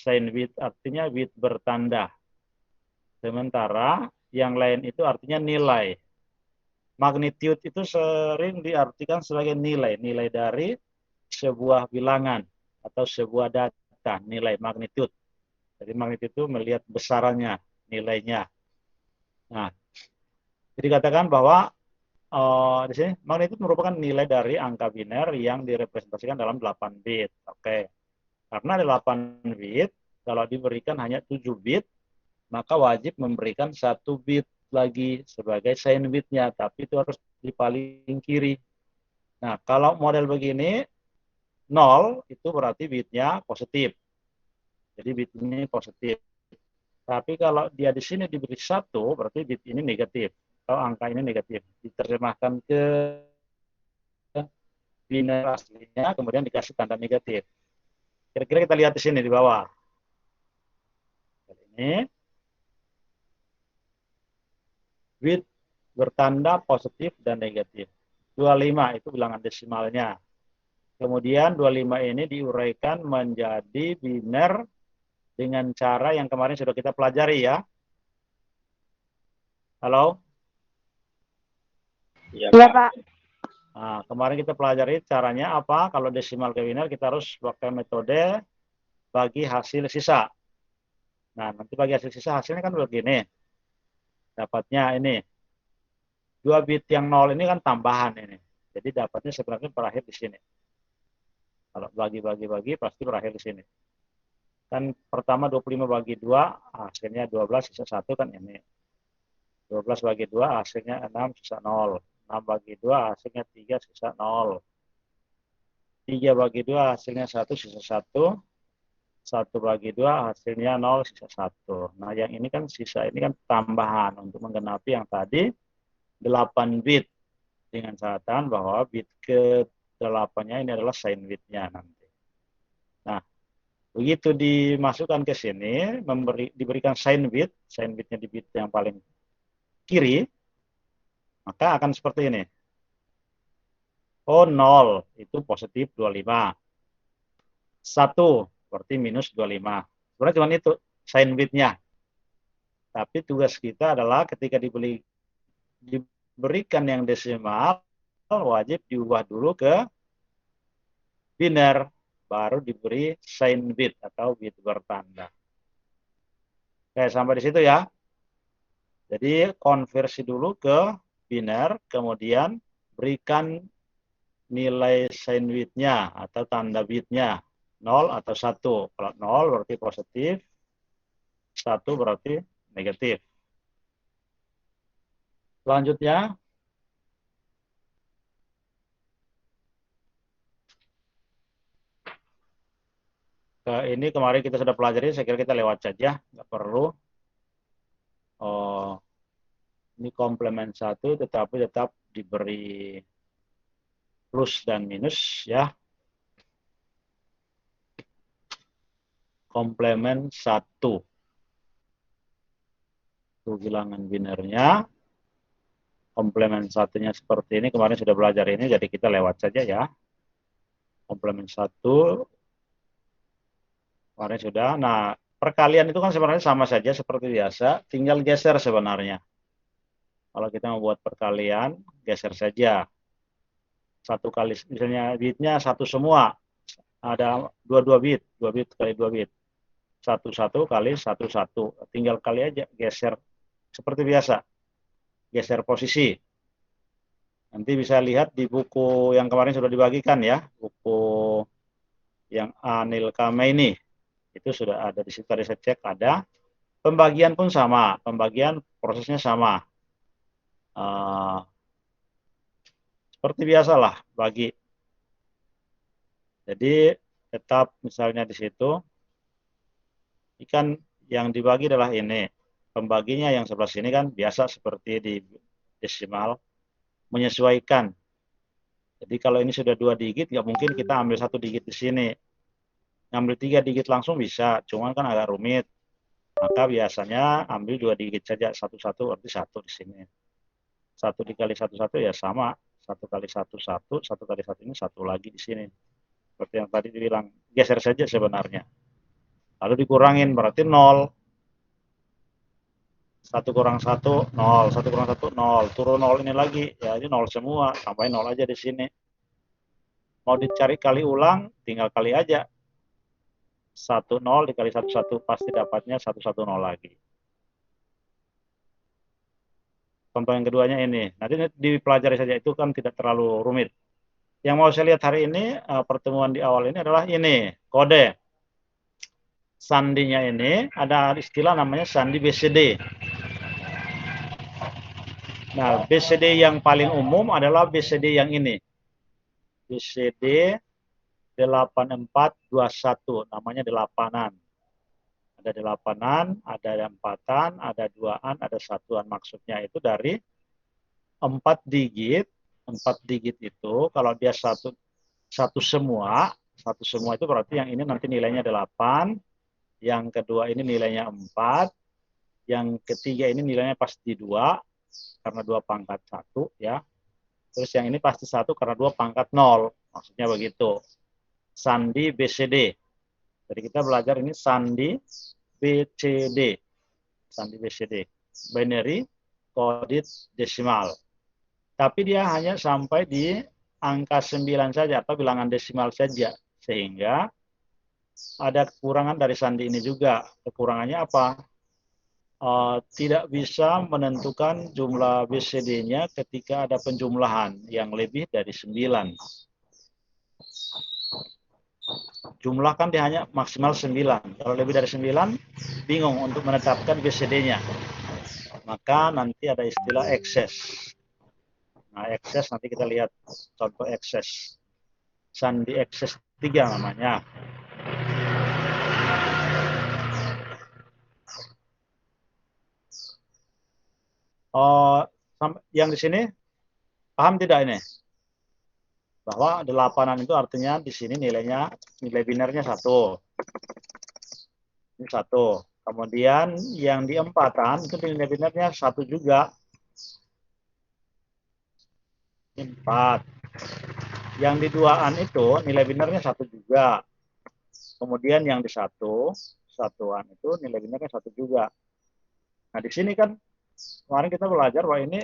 sign with artinya with bertanda. Sementara yang lain itu artinya nilai. Magnitude itu sering diartikan sebagai nilai, nilai dari sebuah bilangan atau sebuah data, nilai magnitude. Jadi magnitude itu melihat besarannya, nilainya. Nah, jadi katakan bahwa di sini magnitude merupakan nilai dari angka biner yang direpresentasikan dalam 8 bit. Oke. Karena 8 bit, kalau diberikan hanya 7 bit, maka wajib memberikan 1 bit lagi sebagai sign bitnya, tapi itu harus di paling kiri. Nah, kalau model begini, 0 itu berarti bitnya positif. Jadi bit ini positif. Tapi kalau dia di sini diberi 1, berarti bit ini negatif. Atau angka ini negatif. Diterjemahkan ke biner aslinya, kemudian dikasih tanda negatif. Kira-kira kita lihat di sini di bawah. Ini bit bertanda positif dan negatif. 25 itu bilangan desimalnya. Kemudian 25 ini diuraikan menjadi biner dengan cara yang kemarin sudah kita pelajari ya. Halo? Iya, Iya, Pak. Pak. Nah, kemarin kita pelajari caranya apa? Kalau desimal ke biner kita harus pakai metode bagi hasil sisa. Nah, nanti bagi hasil sisa hasilnya kan begini. Dapatnya ini. 2 bit yang 0 ini kan tambahan ini. Jadi dapatnya sebenarnya berakhir di sini. Kalau bagi-bagi-bagi pasti berakhir di sini. Kan pertama 25 bagi 2 hasilnya 12 sisa 1 kan ini. 12 bagi 2 hasilnya 6 sisa 0. 6 bagi 2 hasilnya 3 sisa 0. 3 bagi 2 hasilnya 1 sisa 1. 1 bagi 2 hasilnya 0 sisa 1. Nah yang ini kan sisa ini kan tambahan untuk menggenapi yang tadi 8 bit. Dengan catatan bahwa bit ke-8-nya ini adalah sign bitnya nanti. Nah, begitu dimasukkan ke sini, diberikan sign bitnya di bit yang paling kiri, maka akan seperti ini. Oh, 0 itu positif 25. 1 berarti minus 25. Sebenarnya cuma itu sign bitnya. Tapi tugas kita adalah ketika diberikan yang desimal, wajib diubah dulu ke biner, baru diberi sign bit atau bit bertanda. Oke, sampai di situ ya. Jadi konversi dulu ke biner, kemudian berikan nilai sign bitnya atau tanda bitnya 0 atau 1. Kalau 0 berarti positif, 1 berarti negatif. Selanjutnya, ini kemarin kita sudah pelajari, saya kira kita lewat saja, nggak perlu. Oh, ini komplement 1, tetapi tetap diberi plus dan minus ya. Komplement 1. Itu bilangan binernya. Komplement satunya seperti ini, kemarin sudah belajar ini, jadi kita lewat saja ya. Komplement 1, kemarin sudah. Nah, perkalian itu kan sebenarnya sama saja seperti biasa, tinggal geser sebenarnya. Kalau kita membuat perkalian, geser saja. 1 kali, misalnya bitnya 1 semua, ada 22 bit, 2 bit kali 2 bit. 1 kali 1 tinggal kali aja, geser seperti biasa, geser posisi. Nanti bisa lihat di buku yang kemarin sudah dibagikan ya, buku yang Anil Kamaini itu sudah ada di situ. Tadi saya cek ada. Pembagian pun sama, pembagian prosesnya sama. Seperti biasa lah bagi. Jadi tetap misalnya di situ ikan yang dibagi adalah ini. Pembaginya yang sebelah sini kan biasa seperti di desimal, menyesuaikan. Jadi kalau ini sudah 2 digit, nggak mungkin kita ambil 1 digit di sini. Ngambil 3 digit langsung bisa, cuman kan agak rumit. Maka biasanya ambil 2 digit saja, 1 berarti 1 di sini. 1 dikali 1 ya sama, 1 kali 1 1 kali 1 ini 1 lagi di sini. Seperti yang tadi dibilang, geser saja sebenarnya. Lalu dikurangin berarti 0. 1 kurang 1, 0. 1 kurang 1, 0. Turun 0 ini lagi. Ya, ini 0 semua. Tambahin 0 aja di sini. Mau dicari kali ulang, tinggal kali aja. 1, 0 dikali 1, 1. Pasti dapatnya 1, 1, 0 lagi. Contoh yang keduanya ini. Nanti dipelajari saja. Itu kan tidak terlalu rumit. Yang mau saya lihat hari ini, pertemuan di awal ini adalah ini. Kode. Sandinya ini ada istilah namanya sandi BCD. Nah, BCD yang paling umum adalah BCD yang ini. BCD 8421, namanya delapanan. Ada delapanan, ada empatan, ada duaan, ada satuan. Maksudnya itu dari 4 digit. 4 digit itu kalau dia satu semua itu berarti yang ini nanti nilainya 8, yang kedua ini nilainya 4, yang ketiga ini nilainya pasti 2 karena 2 pangkat 1 ya. Terus yang ini pasti 1 karena 2 pangkat 0. Maksudnya begitu. Sandi BCD. Jadi kita belajar ini sandi BCD. Sandi BCD. Binary coded decimal. Tapi dia hanya sampai di angka 9 saja atau bilangan desimal saja. Sehingga ada kekurangan dari sandi ini juga. Kekurangannya apa? Tidak bisa menentukan jumlah BCD-nya ketika ada penjumlahan yang lebih dari 9. Jumlah kan dia hanya maksimal 9. Kalau lebih dari 9, bingung untuk menetapkan BCD-nya. Maka nanti ada istilah ekses. Nah, ekses nanti kita lihat contoh ekses. Sandi ekses 3 namanya. Yang di sini paham tidak ini? Bahwa delapanan itu artinya di sini nilai binarnya 1. Ini 1. Kemudian yang di empatan itu nilai binarnya 1 juga. 4. Yang di duaan itu nilai binarnya 1 juga. Kemudian yang di satuan itu nilai binarnya 1 juga. Nah, di sini kan kemarin kita belajar bahwa ini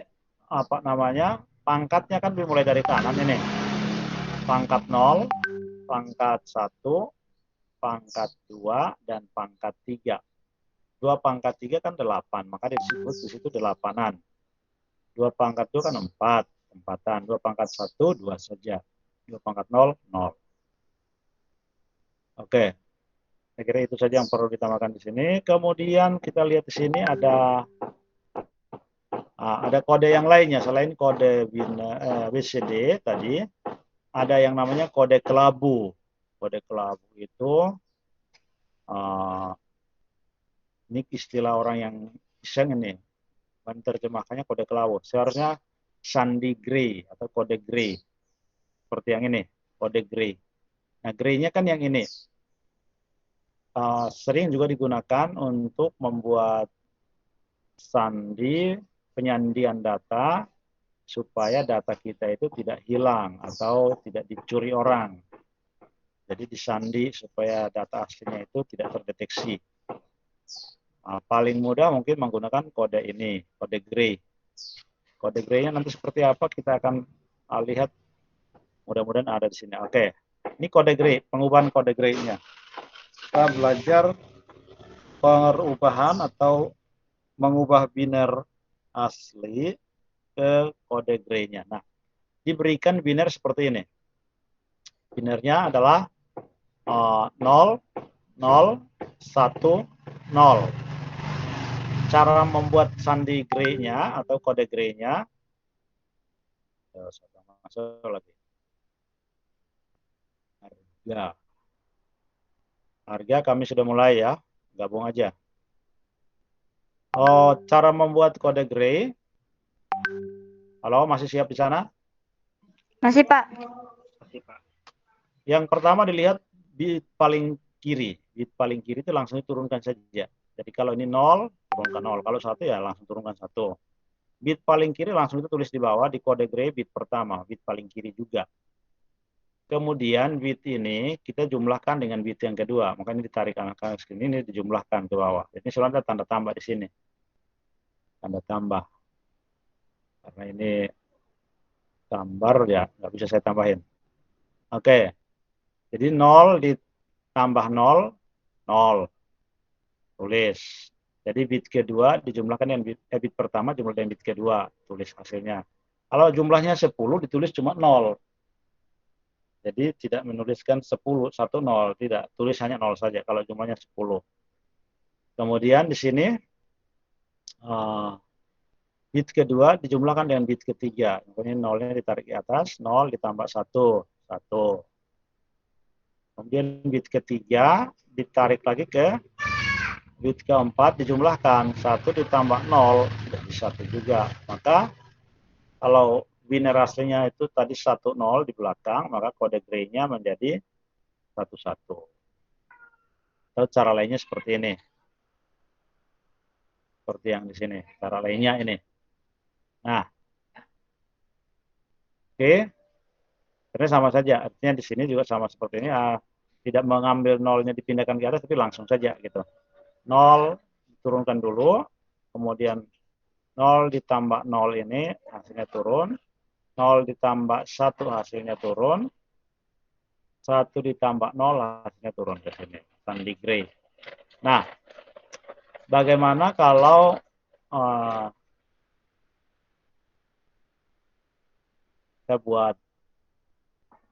apa namanya? Pangkatnya kan dimulai dari kanan ini. Pangkat 0, pangkat 1, pangkat 2, dan pangkat 3. 2 pangkat 3 kan 8, maka disebut di situ delapanan. 2 pangkat 2 kan 4, empatan. 2 pangkat 1, 2 saja. 2 pangkat 0, 0. Oke. Saya kira itu saja yang perlu ditambahkan di sini. Kemudian kita lihat di sini ada kode yang lainnya selain kode BCD tadi. Ada yang namanya kode kelabu. Kode kelabu itu ini istilah orang yang iseng ini. Menerjemahkannya kode kelabu. Seharusnya sandi gray atau kode gray. Seperti yang ini, kode gray. Nah, gray-nya kan yang ini. Sering juga digunakan untuk membuat sandi penyandian data supaya data kita itu tidak hilang atau tidak dicuri orang. Jadi disandi supaya data aslinya itu tidak terdeteksi. Paling mudah mungkin menggunakan kode ini, kode gray. Kode gray-nya nanti seperti apa kita akan lihat. Mudah-mudahan ada di sini. Oke, ini kode gray, pengubahan kode gray-nya. Kita belajar perubahan atau mengubah biner asli ke kode gray-nya. Nah, diberikan biner seperti ini. Binernya adalah 0, 0, 1, 0. Cara membuat sandi gray-nya atau kode gray-nya, masuk lagi. Harga kami sudah mulai ya, gabung aja. Cara membuat kode gray. Halo, masih siap di sana? Masih, Pak. Masih, Pak. Yang pertama dilihat bit paling kiri. Bit paling kiri itu langsung diturunkan saja. Jadi kalau ini 0, turunkan 0. Kalau 1 ya langsung turunkan 1. Bit paling kiri langsung itu tulis di bawah di kode gray bit pertama, bit paling kiri juga. Kemudian bit ini kita jumlahkan dengan bit yang kedua. Makanya ditarik kanan sini, ini dijumlahkan ke bawah. Jadi selalu ada tanda tambah di sini. Tanda tambah. Karena ini gambar ya, nggak bisa saya tambahin. Oke. Jadi 0 ditambah 0, 0. Tulis. Jadi bit kedua dijumlahkan dengan bit pertama jumlah dengan bit kedua. Tulis hasilnya. Kalau jumlahnya 10 ditulis cuma 0. Jadi tidak menuliskan 10, 1, 0. Tidak. Tulis hanya 0 saja kalau jumlahnya 10. Kemudian di sini bit kedua dijumlahkan dengan bit ketiga. Ini 0-nya ditarik ke atas. 0 ditambah 1. 1. Kemudian bit ketiga ditarik lagi ke bit keempat dijumlahkan. 1 ditambah 0 jadi 1 juga. Maka kalau biner aslinya itu tadi 1, 0 di belakang, maka kode gray-nya menjadi 1, 1. Atau cara lainnya seperti ini. Seperti yang di sini. Cara lainnya ini. Nah, oke. Ini sama saja. Artinya di sini juga sama seperti ini. Tidak mengambil nolnya dipindahkan ke atas, tapi langsung saja gitu. 0 diturunkan dulu. Kemudian 0 ditambah 0 ini hasilnya turun. 0 ditambah 1 hasilnya turun. 1 ditambah 0 hasilnya turun ke sini. Sandy Gray. Nah, bagaimana kalau kita buat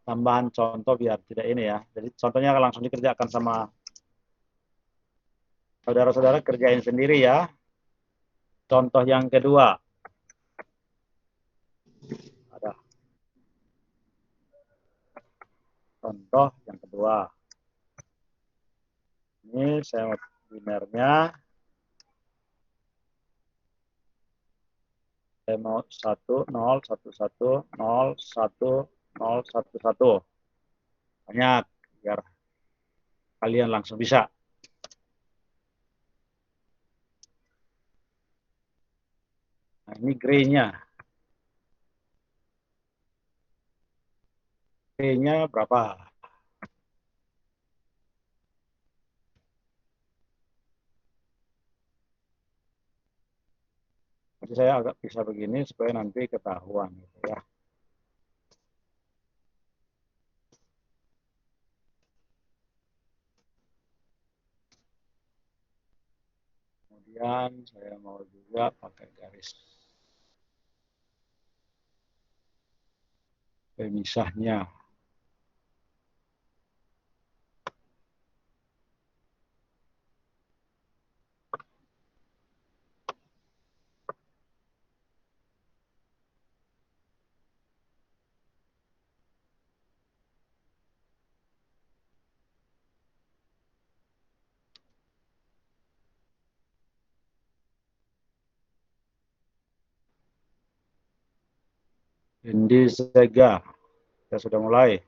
tambahan contoh biar tidak ini ya. Jadi contohnya langsung dikerjakan sama saudara-saudara, kerjain sendiri ya. Contoh yang kedua. Ada contoh yang kedua. Ini saya binernya. Saya mau 1, 0, 1, 1, 0, 1, 0, 1, 1. Banyak, biar kalian langsung bisa. Nah, ini gray-nya. Gray-nya berapa? Jadi saya agak bisa begini supaya nanti ketahuan gitu ya. Kemudian saya mau juga pakai garis pemisahnya. Indi Sega. Kita sudah mulai.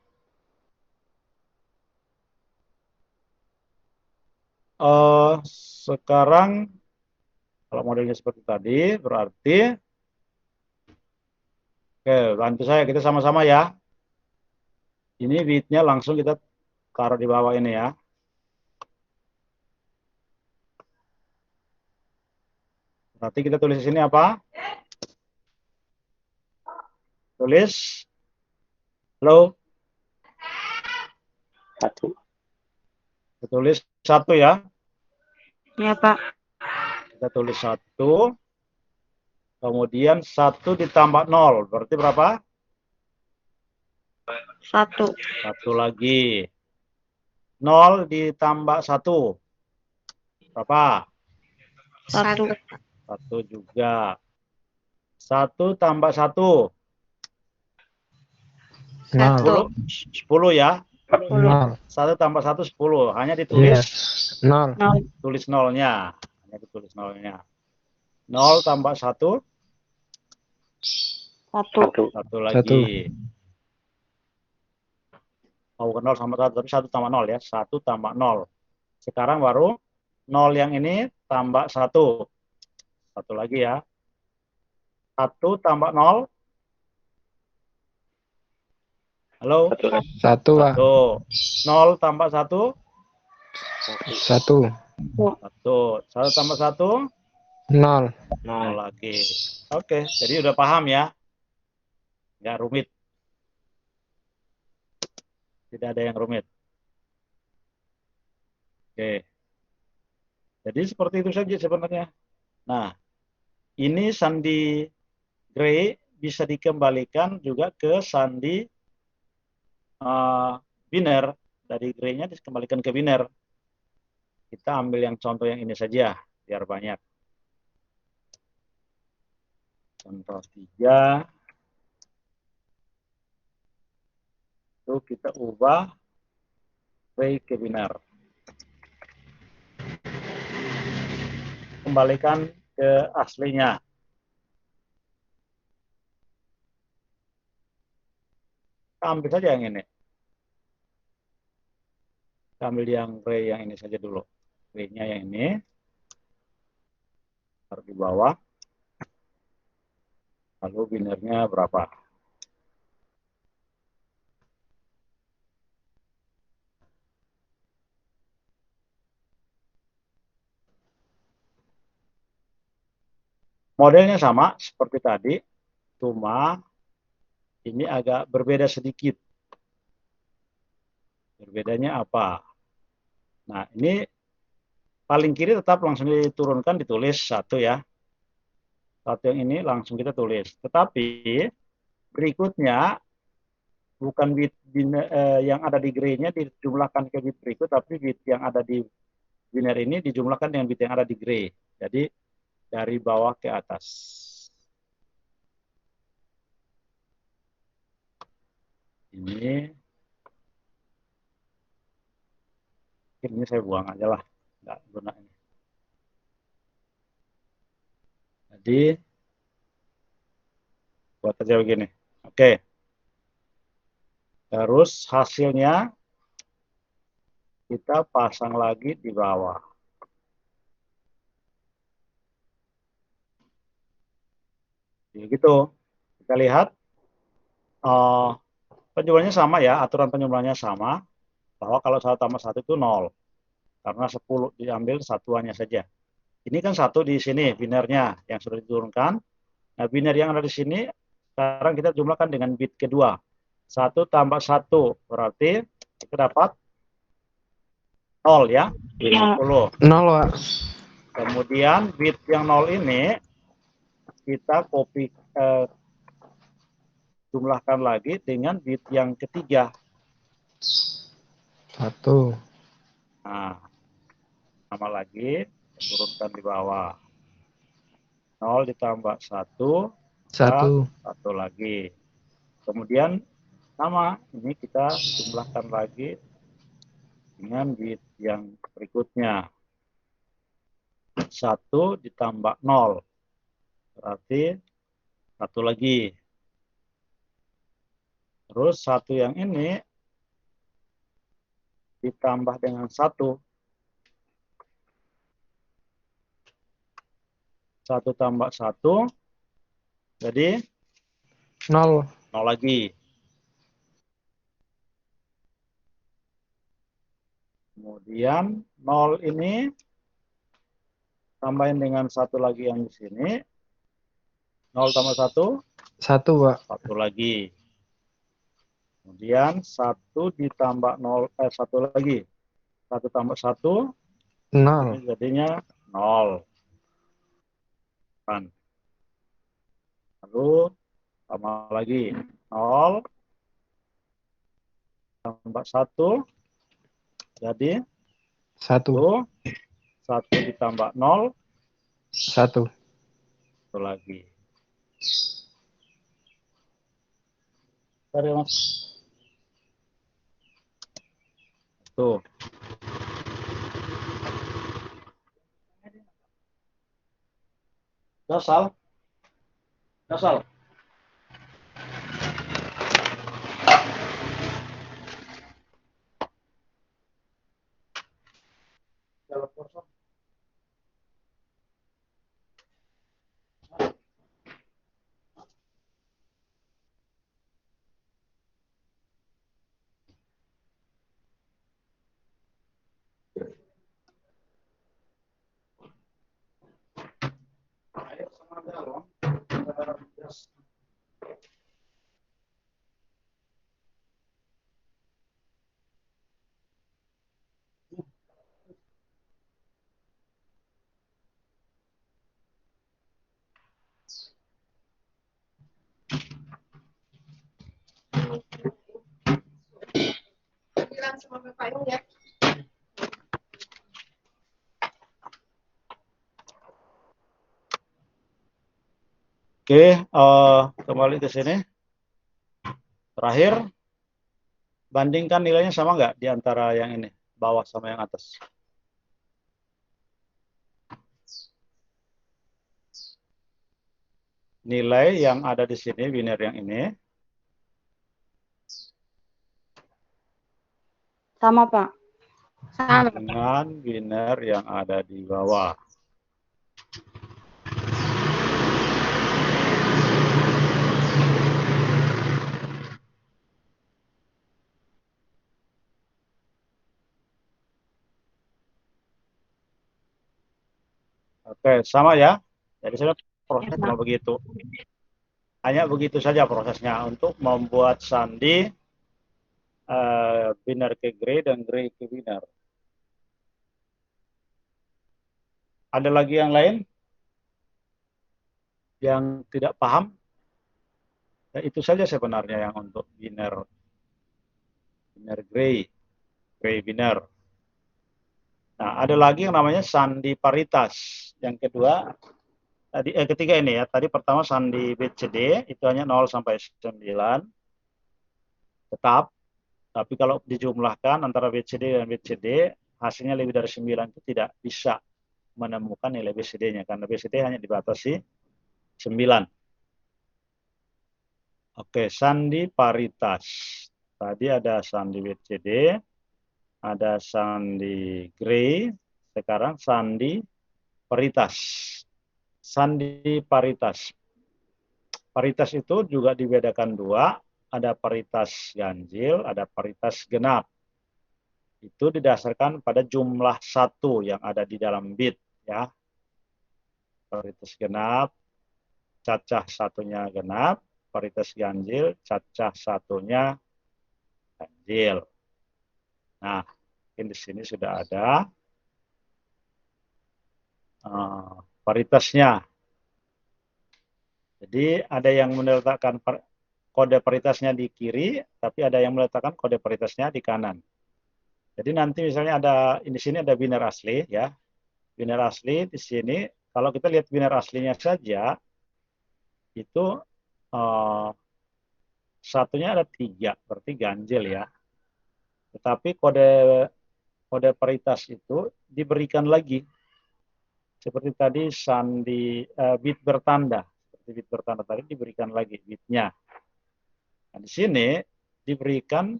Sekarang kalau modelnya seperti tadi, berarti oke, bantu saya, kita sama-sama ya. Ini bitnya langsung kita taruh di bawah ini ya. Berarti kita tulis di sini apa? Tulis. Halo. 1. Kita tulis 1 ya. Ya, Pak. Kita tulis 1. Kemudian 1 ditambah 0. Berarti berapa? 1. 1 lagi. 0 ditambah 1. Berapa? 1. 1 juga. 1 tambah 1. 1. 10 ya. 10. 1 tambah 1, 10. Hanya ditulis 0. 0. tulis nolnya. Hanya ditulis nolnya. 0 tambah 1. 1. 1 lagi. Oh, bukan 0 sama 1, tapi 1 tambah 0 ya. 1 tambah 0. Sekarang baru 0 yang ini tambah 1. 1 lagi ya. 1 tambah 0. Halo? Satu, Pak. 1. 0 tambah 1? Satu. 1. 1 tambah 1? 0. 0 lagi. Oke, jadi udah paham ya? Nggak rumit. Tidak ada yang rumit. Oke. Jadi seperti itu saja sebenarnya. Nah, ini sandi Gray bisa dikembalikan juga ke sandi biner. Dari Gray-nya dikembalikan ke biner. Kita ambil yang contoh yang ini saja, biar banyak. Contoh 3. Itu kita ubah Gray ke biner. Kembalikan ke aslinya. Kita ambil saja yang ini. Kita ambil yang Gray yang ini saja dulu. Gray-nya yang ini. Taruh di bawah. Lalu binernya berapa? Modelnya sama seperti tadi, cuma ini agak berbeda sedikit. Berbedanya apa? Nah, ini paling kiri tetap langsung diturunkan, ditulis 1 ya. 1 yang ini langsung kita tulis. Tetapi berikutnya bukan bit yang ada di gray-nya dijumlahkan ke bit berikut, tapi bit yang ada di biner ini dijumlahkan dengan bit yang ada di gray. Jadi dari bawah ke atas. Ini saya buang aja lah, nggak guna ini. Jadi buat aja begini. Oke. Terus hasilnya kita pasang lagi di bawah. Jadi gitu. Kita lihat penjumlahannya sama ya, aturan penjumlahannya sama. Bahwa kalau 1 tambah 1 itu 0. Karena 10 diambil satuannya saja. Ini kan 1 di sini binernya yang sudah diturunkan. Nah, biner yang ada di sini sekarang kita jumlahkan dengan bit kedua. 1 tambah 1 berarti kita dapat 0 ya. 10. 0, Pak. Kemudian bit yang 0 ini kita jumlahkan lagi dengan bit yang ketiga. 1. Nah, sama lagi, turunkan di bawah. 0 ditambah 1, 1. 1 lagi. Kemudian sama, ini kita jumlahkan lagi dengan bit yang berikutnya. 1 ditambah 0, berarti 1 lagi. Terus 1 yang ini ditambah dengan 1. 1 tambah 1, jadi 0. 0 lagi. Kemudian 0 ini tambahin dengan 1 lagi yang di sini. 0 tambah 1, 1, Pak. 1 lagi. Kemudian 1 ditambah 0, 1 lagi. 1 tambah 1, 0. ini jadinya 0. Kan. Lalu tambah lagi. 0 tambah 1, jadi 1. 1 ditambah 0, 1. 1 lagi. Sorry, Mas. Tuh. Dasar. Dasar. Dalam kosong. Oke, kembali ke sini. Terakhir, bandingkan nilainya sama nggak di antara yang ini, bawah sama yang atas. Nilai yang ada di sini, biner yang ini, Sama, Pak. Sama. dengan biner yang ada di bawah. Oke, sama ya. Jadi sudah proses cuma begitu. Hanya begitu saja prosesnya untuk membuat sandi biner ke gray dan gray ke biner. Ada lagi yang lain yang tidak paham? Ya, itu saja sebenarnya yang untuk biner gray, gray biner. Nah, ada lagi yang namanya sandi paritas. Yang kedua, ketiga ini ya. Tadi pertama sandi BCD itu hanya 0 sampai 9 tetap. Tapi kalau dijumlahkan antara BCD dan BCD, hasilnya lebih dari 9 itu tidak bisa menemukan nilai BCD-nya karena BCD hanya dibatasi 9. Oke, sandi paritas. Tadi ada sandi BCD, ada sandi gray, sekarang sandi paritas. Sandi paritas. Paritas itu juga dibedakan dua, ada paritas ganjil, ada paritas genap. Itu didasarkan pada jumlah 1 yang ada di dalam bit ya. Paritas genap, cacah satunya genap, paritas ganjil, cacah satunya ganjil. Nah, di sini sudah ada paritasnya. Jadi ada yang meletakkan kode paritasnya di kiri, tapi ada yang meletakkan kode paritasnya di kanan. Jadi nanti misalnya ada di sini ada biner asli ya. Biner asli di sini kalau kita lihat biner aslinya saja itu satunya ada 3, berarti ganjil ya. Tetapi kode paritas itu diberikan lagi seperti tadi sandi bit bertanda. Seperti bit bertanda tadi diberikan lagi bitnya. Nah, di sini diberikan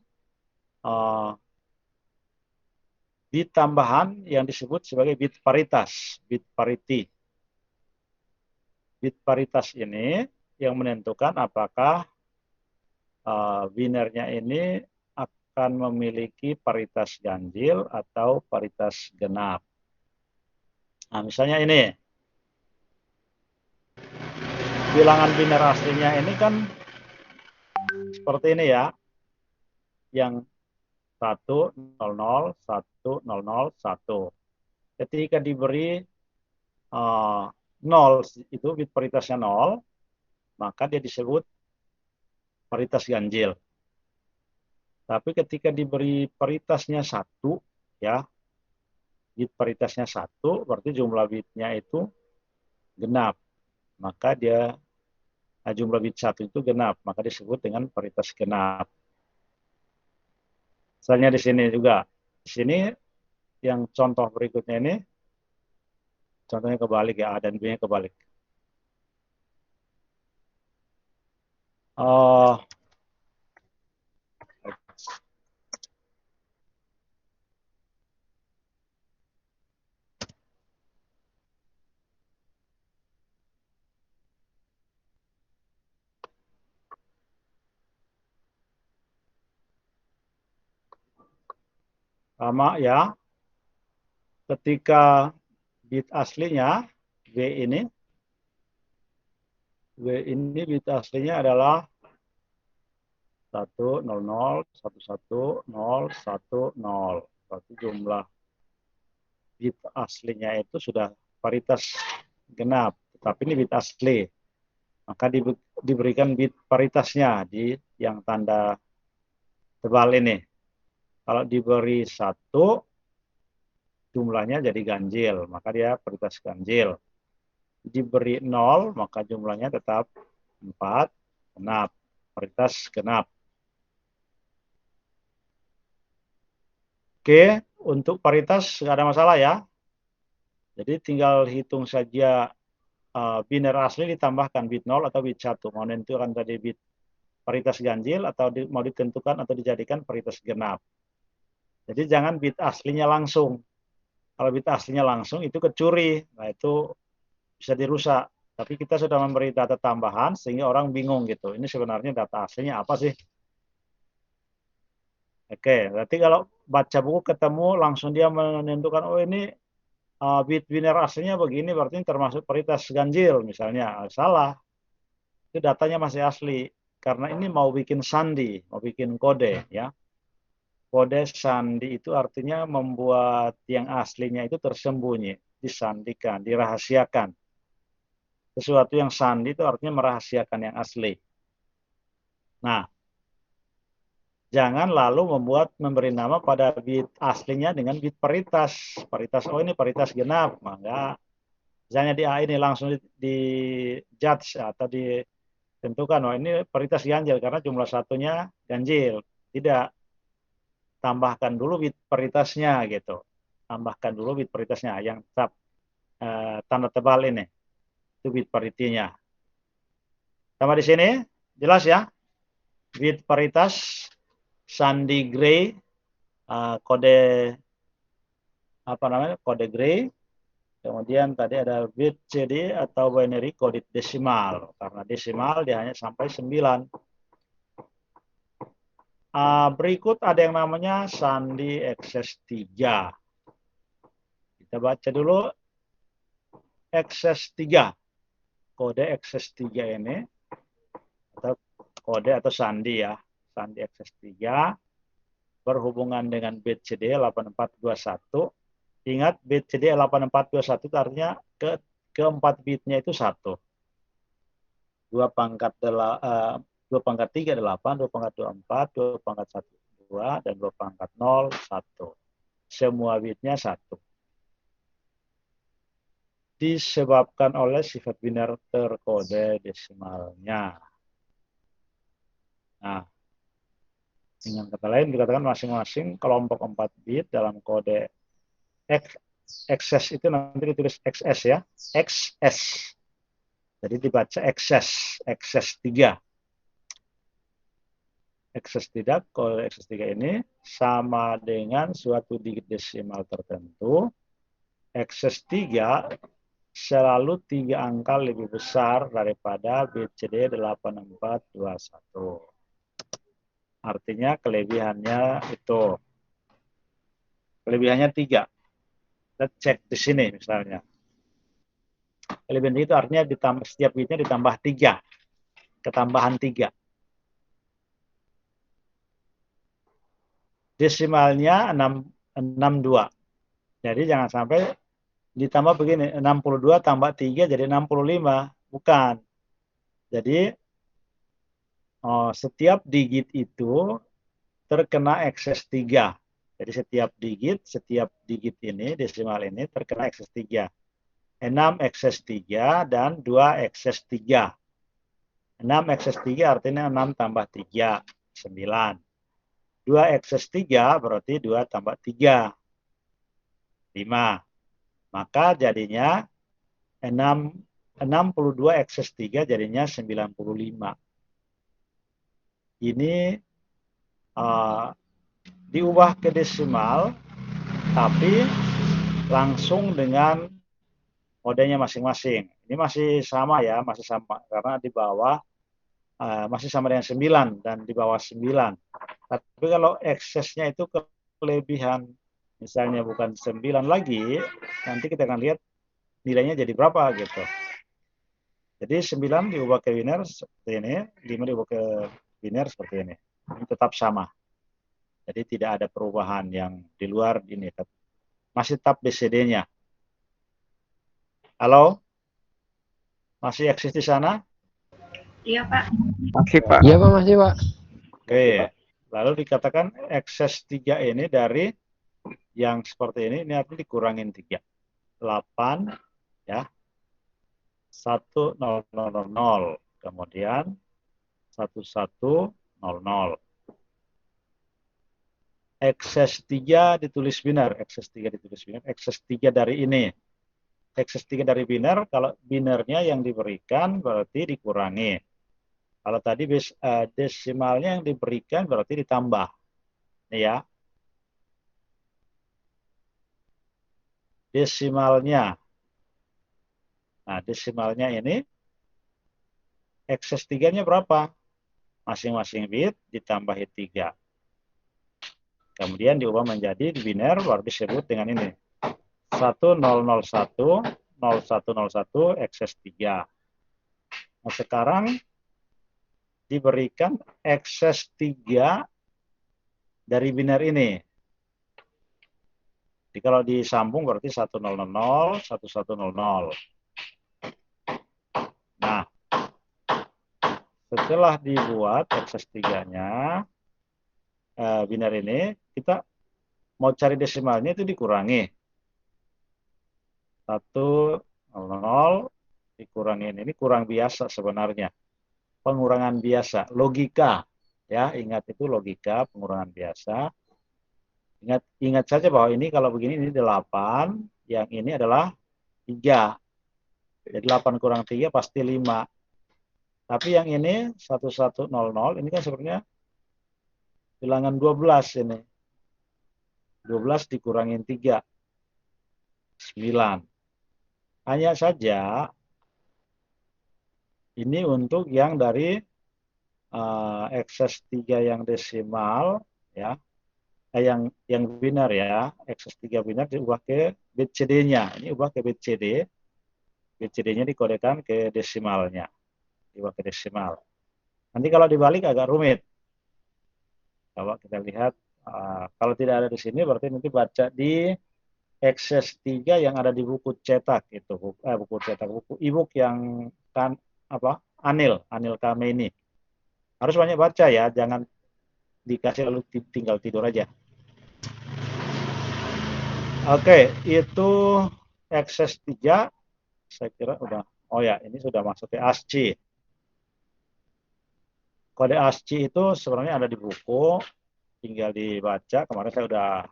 bit tambahan yang disebut sebagai bit paritas, bit parity. Bit paritas ini yang menentukan apakah binernya ini akan memiliki paritas ganjil atau paritas genap. Nah, misalnya ini. Bilangan biner aslinya ini kan seperti ini ya. Yang 1, 0, 1, 0, 1. Ketika diberi 0 itu bit paritasnya 0, maka dia disebut paritas ganjil. Tapi ketika diberi paritasnya 1 ya, bit paritasnya 1 berarti jumlah bitnya itu genap. Maka dia jumlah bit 1 itu genap, maka disebut dengan paritas genap. Misalnya di sini juga. Di sini yang contoh berikutnya ini contohnya kebalik ya, A dan B-nya kebalik. Sama ya, ketika bit aslinya W ini bit aslinya adalah 1, 0, 0, 1, 1, 0, 1, 0. Berarti jumlah bit aslinya itu sudah paritas genap, tetapi ini bit asli. Maka diberikan bit paritasnya di yang tanda tebal ini. Kalau diberi 1, jumlahnya jadi ganjil, maka dia paritas ganjil. Diberi 0, maka jumlahnya tetap 4, genap, paritas genap. Oke, untuk paritas nggak ada masalah ya. Jadi tinggal hitung saja biner asli ditambahkan bit 0 atau bit 1. Mau menentukan tadi bit paritas ganjil atau mau ditentukan atau dijadikan paritas genap. Jadi jangan bit aslinya langsung. Kalau bit aslinya langsung itu kecuri. Nah itu bisa dirusak. Tapi kita sudah memberi data tambahan sehingga orang bingung gitu. Ini sebenarnya data aslinya apa sih? Oke, berarti kalau baca buku ketemu langsung dia menentukan, oh ini bit biner aslinya begini, berarti ini termasuk paritas ganjil misalnya. Salah, itu datanya masih asli. Karena ini mau bikin sandi, mau bikin kode ya. Kode sandi itu artinya membuat yang aslinya itu tersembunyi, disandikan, dirahasiakan. Sesuatu yang sandi itu artinya merahasiakan yang asli. Nah, jangan lalu memberi nama pada bit aslinya dengan bit paritas. Paritas, oh ini paritas genap. Maka misalnya di A ini langsung di judge atau ditentukan, oh ini paritas ganjil karena jumlah satunya ganjil. Tidak, tambahkan dulu bit paritasnya gitu. Tambahkan dulu bit paritasnya yang tetap tanda tebal ini. Itu bit paritinya. Sama di sini, jelas ya? Bit paritas, sandi gray, kode apa namanya? Kode gray. Kemudian tadi ada bit CD atau binary coded desimal. Karena desimal dia hanya sampai 9. Berikut ada yang namanya sandi XS3. Kita baca dulu XS3. Kode XS3 ini atau kode atau sandi ya. Sandi XS3 berhubungan dengan bit CD 8421. Ingat bit CD 8421 itu artinya keempat bitnya itu 1. 2 pangkat 2 pangkat 3 8, 2 pangkat 2 4, 2 pangkat 1 2 dan 2 pangkat 0 1. Semua bitnya 1. Disebabkan oleh sifat biner terkode desimalnya. Nah, dengan kata lain dikatakan masing-masing kelompok 4 bit dalam kode XS itu nanti ditulis XS ya, XS. Jadi dibaca XS 3. XS tidak, kode XS 3 ini sama dengan suatu digit desimal tertentu. XS 3 selalu 3 angka lebih besar daripada bit CD 8421. Artinya kelebihannya itu. Kelebihannya 3. Kita cek di sini misalnya. Kelebihan itu artinya ditambah, setiap bitnya ditambah 3. Ketambahan 3. Desimalnya 62. Jadi jangan sampai ditambah begini, 62 tambah 3 jadi 65. Bukan. Jadi setiap digit itu terkena XS 3. Jadi setiap digit ini, desimal ini terkena XS 3. 6 XS 3 dan 2 XS 3. 6 XS 3 artinya 6 tambah 3, 9. 2 XS 3 berarti 2 tambah 3, 5. Maka jadinya 62 XS 3 jadinya 95. Ini diubah ke desimal, tapi langsung dengan kodenya masing-masing. Ini masih sama ya, masih sama. Karena di bawah masih sama dengan 9 dan di bawah 9. Tapi kalau eksesnya itu kelebihan, misalnya bukan 9 lagi, nanti kita akan lihat nilainya jadi berapa gitu. Jadi 9 diubah ke biner seperti ini, 5 diubah ke biner seperti ini. Ini tetap sama. Jadi tidak ada perubahan yang di luar ini. Masih tetap BCD-nya. Halo? Masih eksis di sana? Iya, Pak. Masih Pak. Iya Pak, masih Pak. Oke. Lalu dikatakan ekses 3 ini dari yang seperti ini artinya dikurangin 3. 8 ya. 1 0 0 0 0. Kemudian 1 1 0 0. Ekses 3 ditulis binar, ekses 3 ditulis binar, ekses 3 dari ini. Ekses 3 dari binar, kalau binarnya yang diberikan berarti dikurangi. Kalau tadi desimalnya yang diberikan berarti ditambah. Ini ya. Desimalnya. Nah, desimalnya ini ekses 3-nya berapa? Masing-masing bit ditambahi 3. Kemudian diubah menjadi biner baru disebut dengan ini. 1001 0101 ekses 3. Nah, sekarang diberikan ekses 3 dari biner ini. Jadi kalau disambung berarti 1000 1100. Nah, setelah dibuat ekses 3-nya biner ini, kita mau cari desimalnya itu dikurangi. 100 dikurangin. Ini kurang biasa sebenarnya. Pengurangan biasa, logika. Ya, ingat itu logika, pengurangan biasa. Ingat saja bahwa ini kalau begini ini 8, yang ini adalah 3. Jadi 8 kurang 3 pasti 5. Tapi yang ini 1100 ini kan sebenarnya bilangan 12 ini. 12 dikurangin 3. 9. Hanya saja ini untuk yang dari ekses 3 yang desimal ya. Yang binar ya, ekses 3 binar diubah ke bit CD-nya. Ini ubah ke bit CD. Bit CD-nya dikodekan ke desimalnya. Diubah ke desimal. Nanti kalau dibalik agak rumit. Coba kita lihat, kalau tidak ada di sini berarti nanti baca di ekses 3 yang ada di buku cetak itu, buku cetak, buku e-book yang kan apa? Anil kami ini. Harus banyak baca ya, jangan dikasih lalu tinggal tidur aja. Oke, itu ekses 3 saya kira udah. Oh ya, ini sudah masuk ke ASCII. Kode ASCII itu sebenarnya ada di buku, tinggal dibaca. Kemarin saya udah,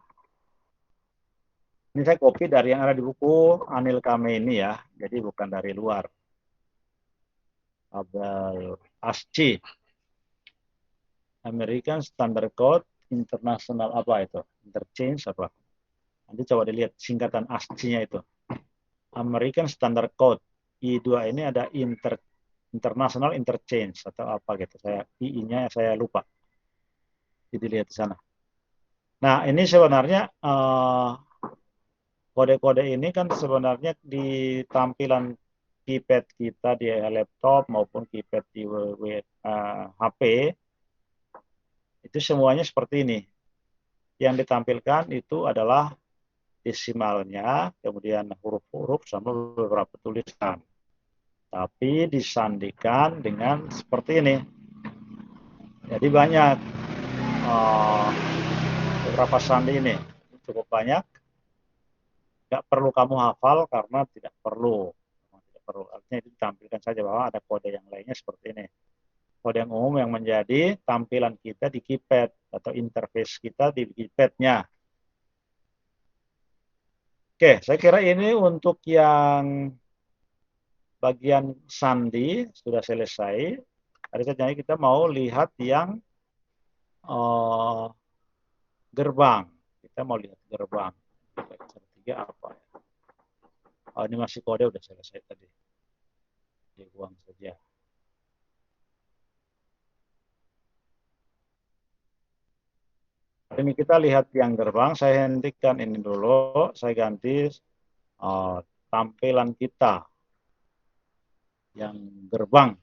ini saya copy dari yang ada di buku Anil Kameni ya, jadi bukan dari luar. Tabel ASCII, American Standard Code International apa itu? Interchange apa? Nanti coba dilihat singkatan ASCII-nya itu. American Standard Code. I2 ini ada International Interchange atau apa gitu. I-nya saya lupa. Jadi lihat di sana. Nah, ini sebenarnya kode-kode ini kan sebenarnya di tampilan keypad kita di laptop maupun keypad di HP itu semuanya seperti ini. Yang ditampilkan itu adalah desimalnya, kemudian huruf-huruf sama beberapa tulisan. Tapi disandikan dengan seperti ini. Jadi banyak beberapa sandi ini, cukup banyak. Nggak perlu kamu hafal karena tidak perlu. Artinya itu ditampilkan saja bahwa ada kode yang lainnya seperti ini. Kode yang umum yang menjadi tampilan kita di keypad atau interface kita di keypadnya. Oke, saya kira ini untuk yang bagian sandi sudah selesai. Hari saja kita mau lihat yang gerbang. Kita mau lihat gerbang. Tiga apa ya? Oh, ini masih kode udah selesai tadi. Dibuang saja. Ini kita lihat yang gerbang. Saya hentikan ini dulu. Saya ganti tampilan kita yang gerbang.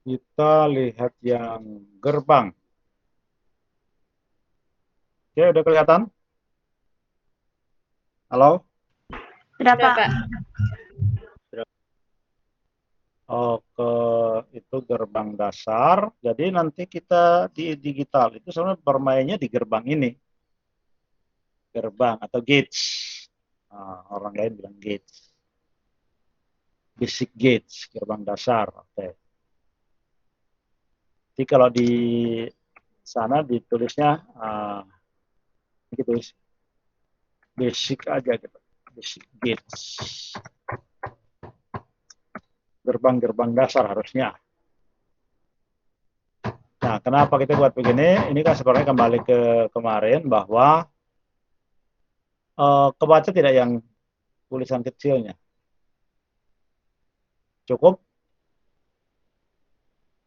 Kita lihat yang gerbang. Oke, udah kelihatan? Halo? Berapa? Oke, itu gerbang dasar. Jadi nanti kita di digital itu sebenarnya bermainnya di gerbang ini. Gerbang atau gates. Nah, orang lain bilang gates. Basic gates, gerbang dasar. Oke. Jadi kalau di sana ditulisnya gitu, basic aja gitu. Basic gates. Gerbang-gerbang dasar harusnya. Nah, kenapa kita buat begini? Ini kan sebenarnya kembali ke kemarin bahwa kebaca tidak yang tulisan kecilnya. Cukup?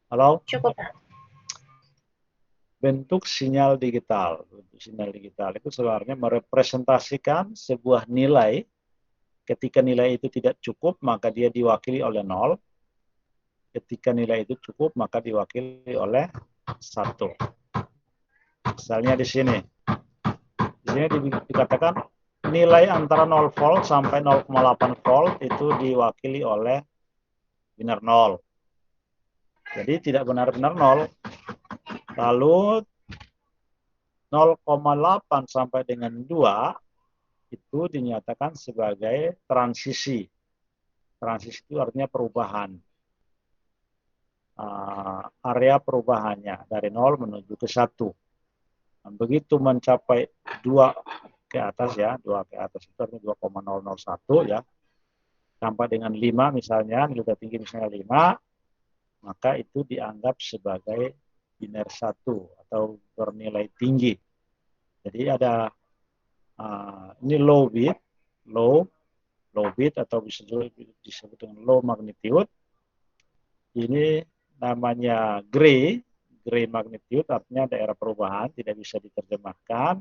Halo? Cukup. Bentuk sinyal digital. Bentuk sinyal digital itu sebenarnya merepresentasikan sebuah nilai. Ketika nilai itu tidak cukup, maka dia diwakili oleh 0. Ketika nilai itu cukup, maka diwakili oleh 1. Misalnya di sini. Di sini dikatakan nilai antara 0 volt sampai 0,8 volt itu diwakili oleh binar 0. Jadi tidak benar-benar 0. Lalu 0,8 sampai dengan 2 itu dinyatakan sebagai transisi. Transisi itu artinya perubahan. Area perubahannya dari 0 menuju ke 1. Dan begitu mencapai 2 ke atas ya, 2 ke atas itu artinya 2,001 ya. Sampai dengan 5 misalnya, nilai tinggi misalnya 5, maka itu dianggap sebagai biner 1 atau bernilai tinggi. Jadi ada ini low bit atau bisa disebut dengan low magnitude. Ini namanya gray magnitude artinya daerah perubahan, tidak bisa diterjemahkan.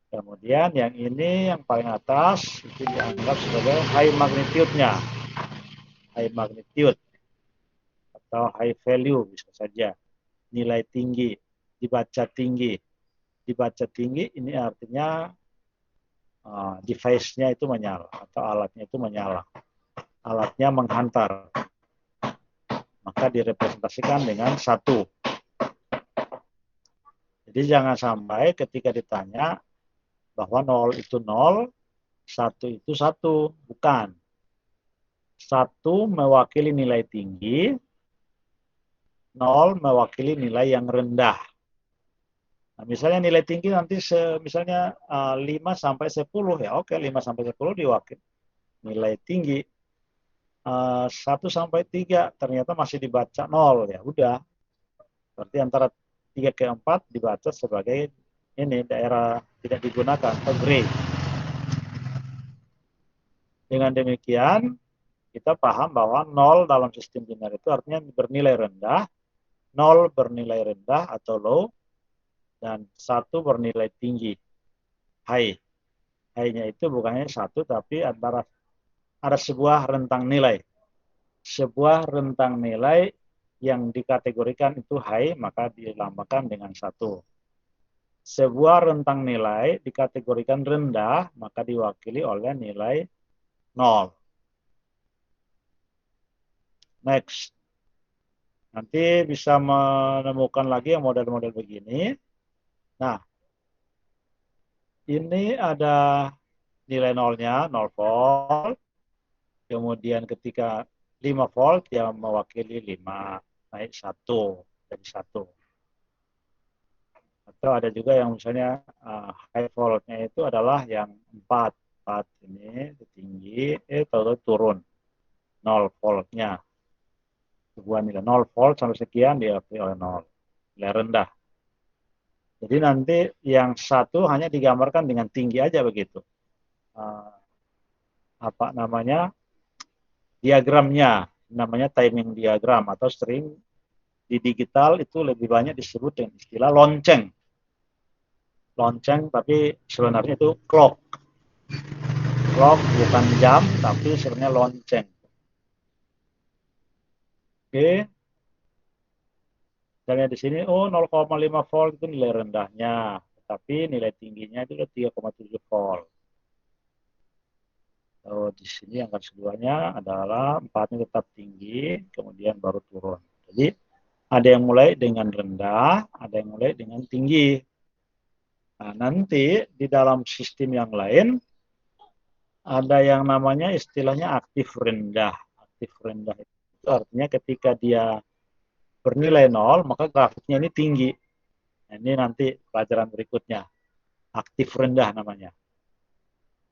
Kemudian yang ini yang paling atas itu dianggap sebagai high magnitude-nya. High magnitude atau high value bisa saja. Nilai tinggi, dibaca tinggi. Dibaca tinggi ini artinya device-nya itu menyala atau alatnya itu menyala. Alatnya menghantar. Maka direpresentasikan dengan 1. Jadi jangan sampai ketika ditanya bahwa 0 itu 0, 1 itu 1. Bukan. 1 mewakili nilai tinggi, 0 mewakili nilai yang rendah. Nah, misalnya nilai tinggi nanti misalnya 5 sampai 10 ya. Oke, 5 sampai 10 diwakili nilai tinggi. 1 sampai 3 ternyata masih dibaca 0 ya. Udah. Berarti antara 3 ke 4 dibaca sebagai ini daerah tidak digunakan atau gray. Dengan demikian kita paham bahwa 0 dalam sistem biner itu artinya bernilai rendah, 0 bernilai rendah atau low, dan 1 bernilai tinggi, high. High-nya itu bukannya 1, tapi antara ada sebuah rentang nilai. Sebuah rentang nilai yang dikategorikan itu high, maka dilambangkan dengan 1. Sebuah rentang nilai dikategorikan rendah, maka diwakili oleh nilai 0. Next. Nanti bisa menemukan lagi yang model-model begini. Nah, ini ada nilai nolnya, 0 volt. Kemudian ketika 5 volt, dia mewakili 5, naik 1, jadi 1. Atau ada juga yang misalnya high voltnya itu adalah yang 4. 4 ini tinggi, tahu-tahu turun. 0 voltnya. Sebuah nilai 0 volt sampai sekian diakui oleh 0. Nilai rendah. Jadi nanti yang 1 hanya digambarkan dengan tinggi aja begitu. Apa namanya? Diagramnya, namanya timing diagram atau sering di digital itu lebih banyak disebut dengan istilah lonceng. Lonceng tapi sebenarnya itu clock. Clock bukan jam tapi sebenarnya lonceng. Oke. Misalnya di sini, 0,5 volt itu nilai rendahnya, tapi nilai tingginya itu 3,7 volt. Di sini yang garis keduanya adalah 4-nya tetap tinggi, kemudian baru turun. Jadi ada yang mulai dengan rendah, ada yang mulai dengan tinggi. Nah, nanti di dalam sistem yang lain ada yang namanya istilahnya aktif rendah. Aktif rendah itu artinya ketika dia bernilai 0, maka grafiknya ini tinggi. Nah, ini nanti pelajaran berikutnya. Aktif rendah namanya.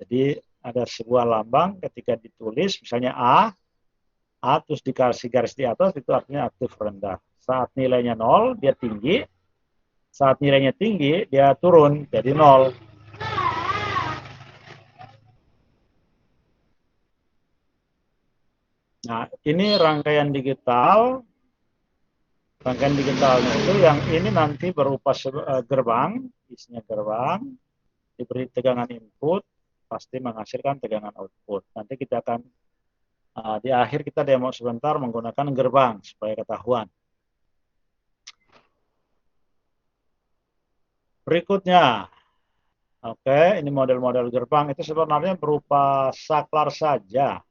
Jadi ada sebuah lambang ketika ditulis, misalnya A terus dikasih garis di atas, itu artinya aktif rendah. Saat nilainya 0, dia tinggi. Saat nilainya tinggi, dia turun, jadi 0. Nah, ini rangkaian digital. Rangkaian digitalnya itu yang ini nanti berupa gerbang, isinya gerbang, diberi tegangan input, pasti menghasilkan tegangan output. Nanti kita akan di akhir kita demo sebentar menggunakan gerbang supaya ketahuan. Berikutnya, oke, ini model-model gerbang itu sebenarnya berupa saklar saja.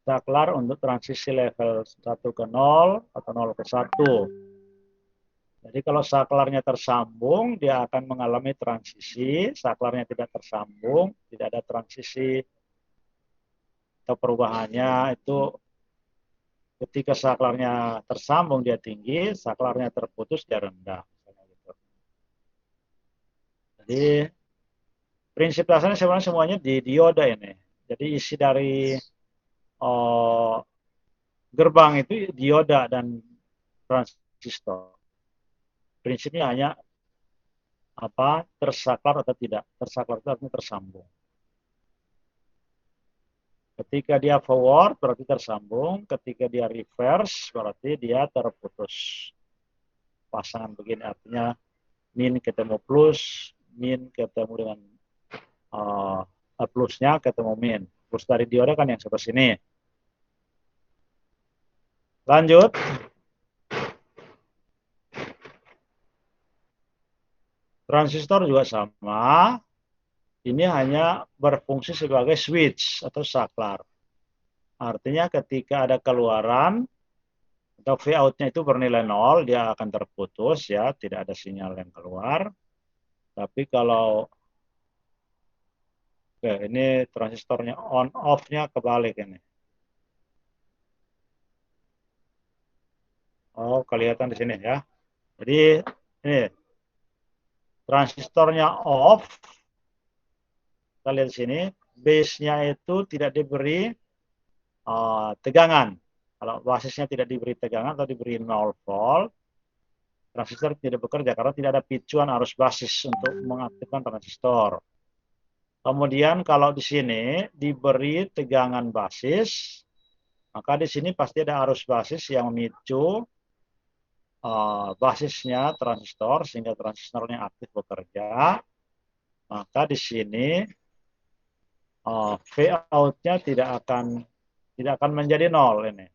Saklar untuk transisi level 1 ke 0 atau 0 ke 1. Jadi kalau saklarnya tersambung, dia akan mengalami transisi. Saklarnya tidak tersambung, tidak ada transisi atau perubahannya. Itu ketika saklarnya tersambung dia tinggi, saklarnya terputus dia rendah. Jadi prinsip dasarnya sebenarnya semuanya di dioda ini. Jadi isi dari gerbang itu dioda dan transistor. Prinsipnya hanya tersaklar atau tidak. Tersaklar itu artinya tersambung. Ketika dia forward berarti tersambung, ketika dia reverse berarti dia terputus. Pasangan begini artinya min ketemu plus, min ketemu dengan plusnya ketemu min. Plus dari dioda kan yang sebelah sini. Lanjut. Transistor juga sama. Ini hanya berfungsi sebagai switch atau saklar. Artinya ketika ada keluaran atau V out-nya itu bernilai 0, dia akan terputus ya, tidak ada sinyal yang keluar. Tapi kalau ini transistornya on off-nya kebalik ini. Oh, kelihatan di sini ya. Jadi ini transistornya off. Kita lihat di sini, base-nya itu tidak diberi tegangan. Kalau basisnya tidak diberi tegangan atau diberi 0 volt, transistor tidak bekerja karena tidak ada picuan arus basis untuk mengaktifkan transistor. Kemudian kalau di sini diberi tegangan basis, maka di sini pasti ada arus basis yang memicu basisnya transistor sehingga transistornya aktif bekerja. Maka di sini V out-nya tidak akan menjadi 0 ini.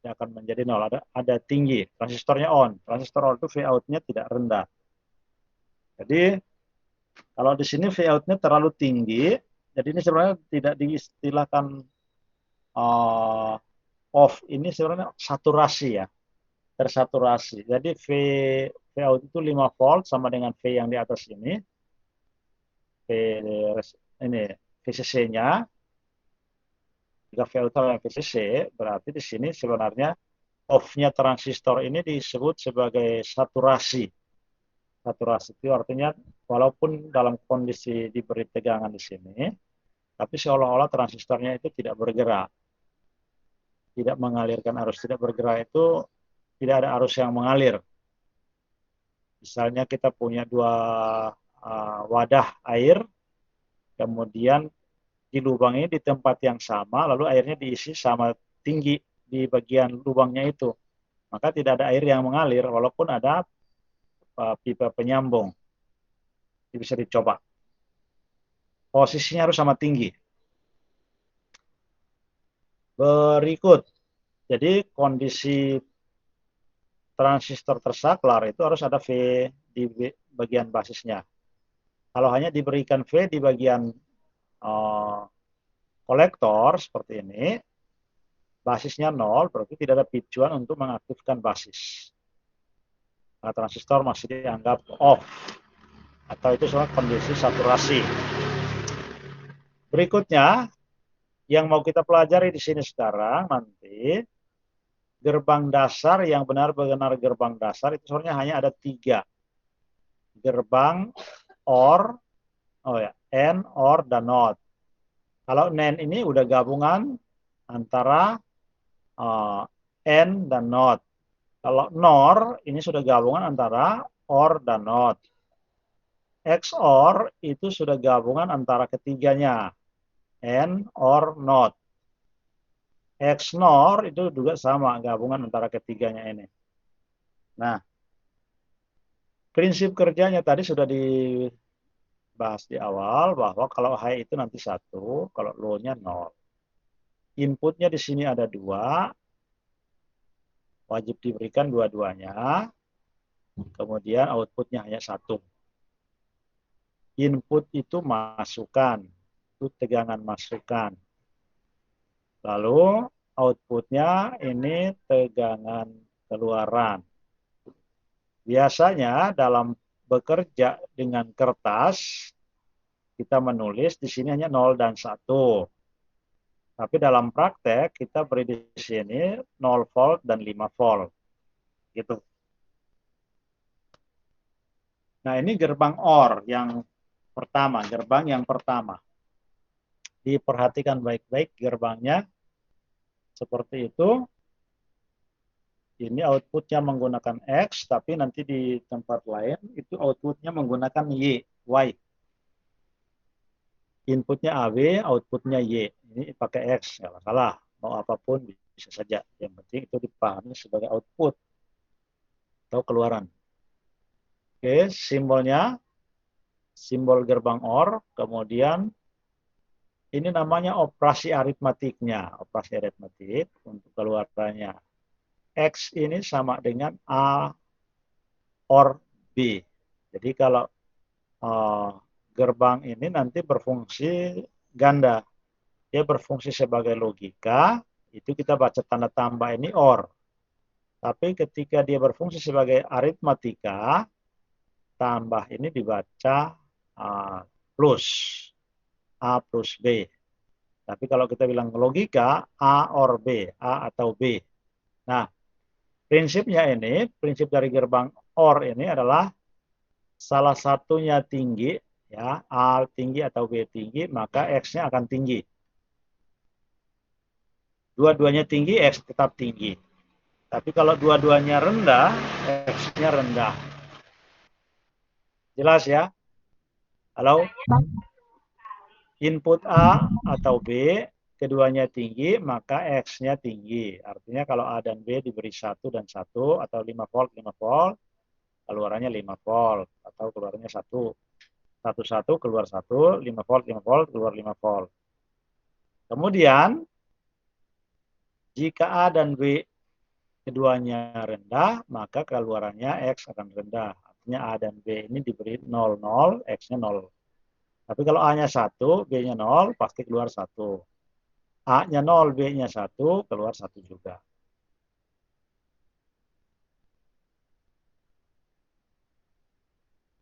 Tidak akan menjadi 0, ada tinggi, transistornya on. Transistor on itu V out-nya tidak rendah. Jadi kalau di sini V out-nya terlalu tinggi, jadi ini sebenarnya tidak diistilahkan off, ini sebenarnya saturasi ya, tersaturasi. Jadi V out itu 5 volt sama dengan V yang di atas ini, VCC-nya. Jika V out adalah VCC, berarti di sini sebenarnya off-nya transistor ini disebut sebagai saturasi. Saturasi itu artinya walaupun dalam kondisi diberi tegangan di sini, tapi seolah-olah transistornya itu tidak bergerak, tidak mengalirkan arus. Tidak bergerak itu tidak ada arus yang mengalir. Misalnya kita punya dua wadah air, kemudian di lubang ini di tempat yang sama, lalu airnya diisi sama tinggi di bagian lubangnya itu. Maka tidak ada air yang mengalir walaupun ada pipa penyambung. Ini bisa dicoba. Posisinya harus sama tinggi. Berikut. Jadi kondisi transistor tersaklar itu harus ada V di bagian basisnya. Kalau hanya diberikan V di bagian kolektor seperti ini, basisnya 0, berarti tidak ada picuan untuk mengaktifkan basis. Nah, transistor masih dianggap off, atau itu soal kondisi saturasi. Berikutnya, yang mau kita pelajari di sini sekarang nanti, gerbang dasar yang benar-benar gerbang dasar itu sebenarnya hanya ada 3. Gerbang, OR, AND, OR, dan NOT. Kalau NAND ini udah gabungan antara AND dan NOT. Kalau NOR ini sudah gabungan antara OR dan NOT. XOR itu sudah gabungan antara ketiganya, AND, OR, NOT. XNOR itu juga sama, gabungan antara ketiganya ini. Nah, prinsip kerjanya tadi sudah dibahas di awal, bahwa kalau high itu nanti 1, kalau low-nya 0. Inputnya di sini ada 2, wajib diberikan dua-duanya, kemudian outputnya hanya 1. Input itu masukan, itu tegangan masukan. Lalu outputnya ini tegangan keluaran. Biasanya dalam bekerja dengan kertas, kita menulis di sini hanya 0 dan 1. Tapi dalam praktek kita beri di sini 0 volt dan 5 volt. Gitu. Nah, ini gerbang OR yang pertama, gerbang yang pertama. Diperhatikan baik-baik gerbangnya seperti itu. Ini outputnya menggunakan X, tapi nanti di tempat lain itu outputnya menggunakan Y. Inputnya AB, outputnya Y. Ini pakai X, nggak masalah. Mau apapun bisa saja. Yang penting itu dipahami sebagai output atau keluaran. Oke, simbolnya, simbol gerbang OR, kemudian ini namanya operasi aritmatiknya. Operasi aritmatik untuk keluarannya. X ini sama dengan A OR B. Jadi kalau gerbang ini nanti berfungsi ganda. Dia berfungsi sebagai logika, itu kita baca tanda tambah ini OR. Tapi ketika dia berfungsi sebagai aritmatika, tambah ini dibaca plus. A plus B. Tapi kalau kita bilang logika, A or B, A atau B. Nah, prinsipnya ini, prinsip dari gerbang OR ini adalah salah satunya tinggi, ya, A tinggi atau B tinggi, maka X-nya akan tinggi. Dua-duanya tinggi, X tetap tinggi. Tapi kalau dua-duanya rendah, X-nya rendah. Jelas ya? Halo? Input A atau B, keduanya tinggi, maka X-nya tinggi. Artinya kalau A dan B diberi 1 dan 1, atau 5 volt, 5 volt, keluarannya 5 volt, atau keluarannya 1. 1 keluar 1, 5 volt, 5 volt, keluar 5 volt. Kemudian, jika A dan B keduanya rendah, maka keluarannya X akan rendah. Artinya A dan B ini diberi 0, 0, X-nya 0. Tapi kalau A-nya 1, B-nya 0, pasti keluar 1. A-nya 0, B-nya 1, keluar 1 juga.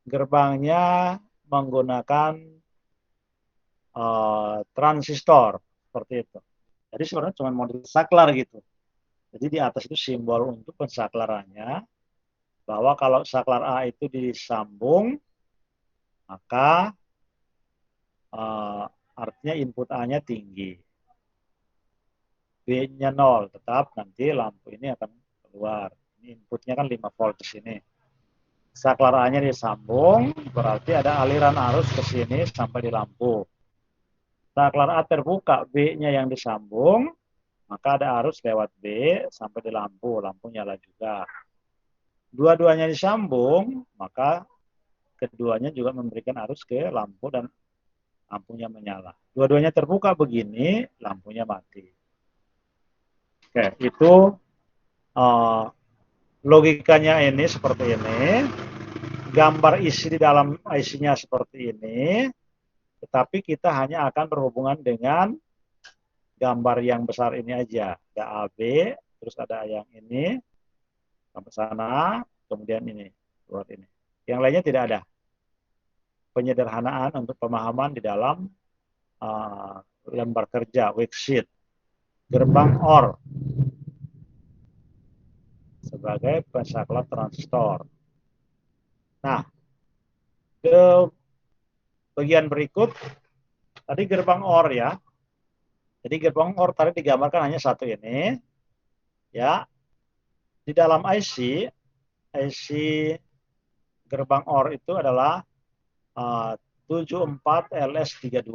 Gerbangnya menggunakan transistor, seperti itu. Jadi sebenarnya cuma model saklar gitu. Jadi di atas itu simbol untuk pensaklarannya, bahwa kalau saklar A itu disambung, maka artinya input A-nya tinggi. B-nya 0, tetap nanti lampu ini akan keluar. Ini inputnya kan 5 volt di sini. Saklar A-nya disambung, berarti ada aliran arus ke sini sampai di lampu. Saklar A terbuka, B-nya yang disambung, maka ada arus lewat B sampai di lampu, lampu nyala juga. Dua-duanya disambung, maka keduanya juga memberikan arus ke lampu dan lampunya menyala. Dua-duanya terbuka begini, lampunya mati. Oke, itu Logikanya ini seperti ini, gambar isi di dalam IC-nya seperti ini, tetapi kita hanya akan berhubungan dengan gambar yang besar ini aja. Ada AB, terus ada yang ini, sampai sana, kemudian ini, keluar ini. Yang lainnya tidak ada. Penyederhanaan untuk pemahaman di dalam lembar kerja, worksheet. Gerbang OR sebagai pensaklar transistor. Nah, ke bagian berikut, tadi gerbang OR ya. Jadi gerbang OR tadi digambarkan hanya satu ini. Ya, di dalam IC gerbang OR itu adalah 74LS32.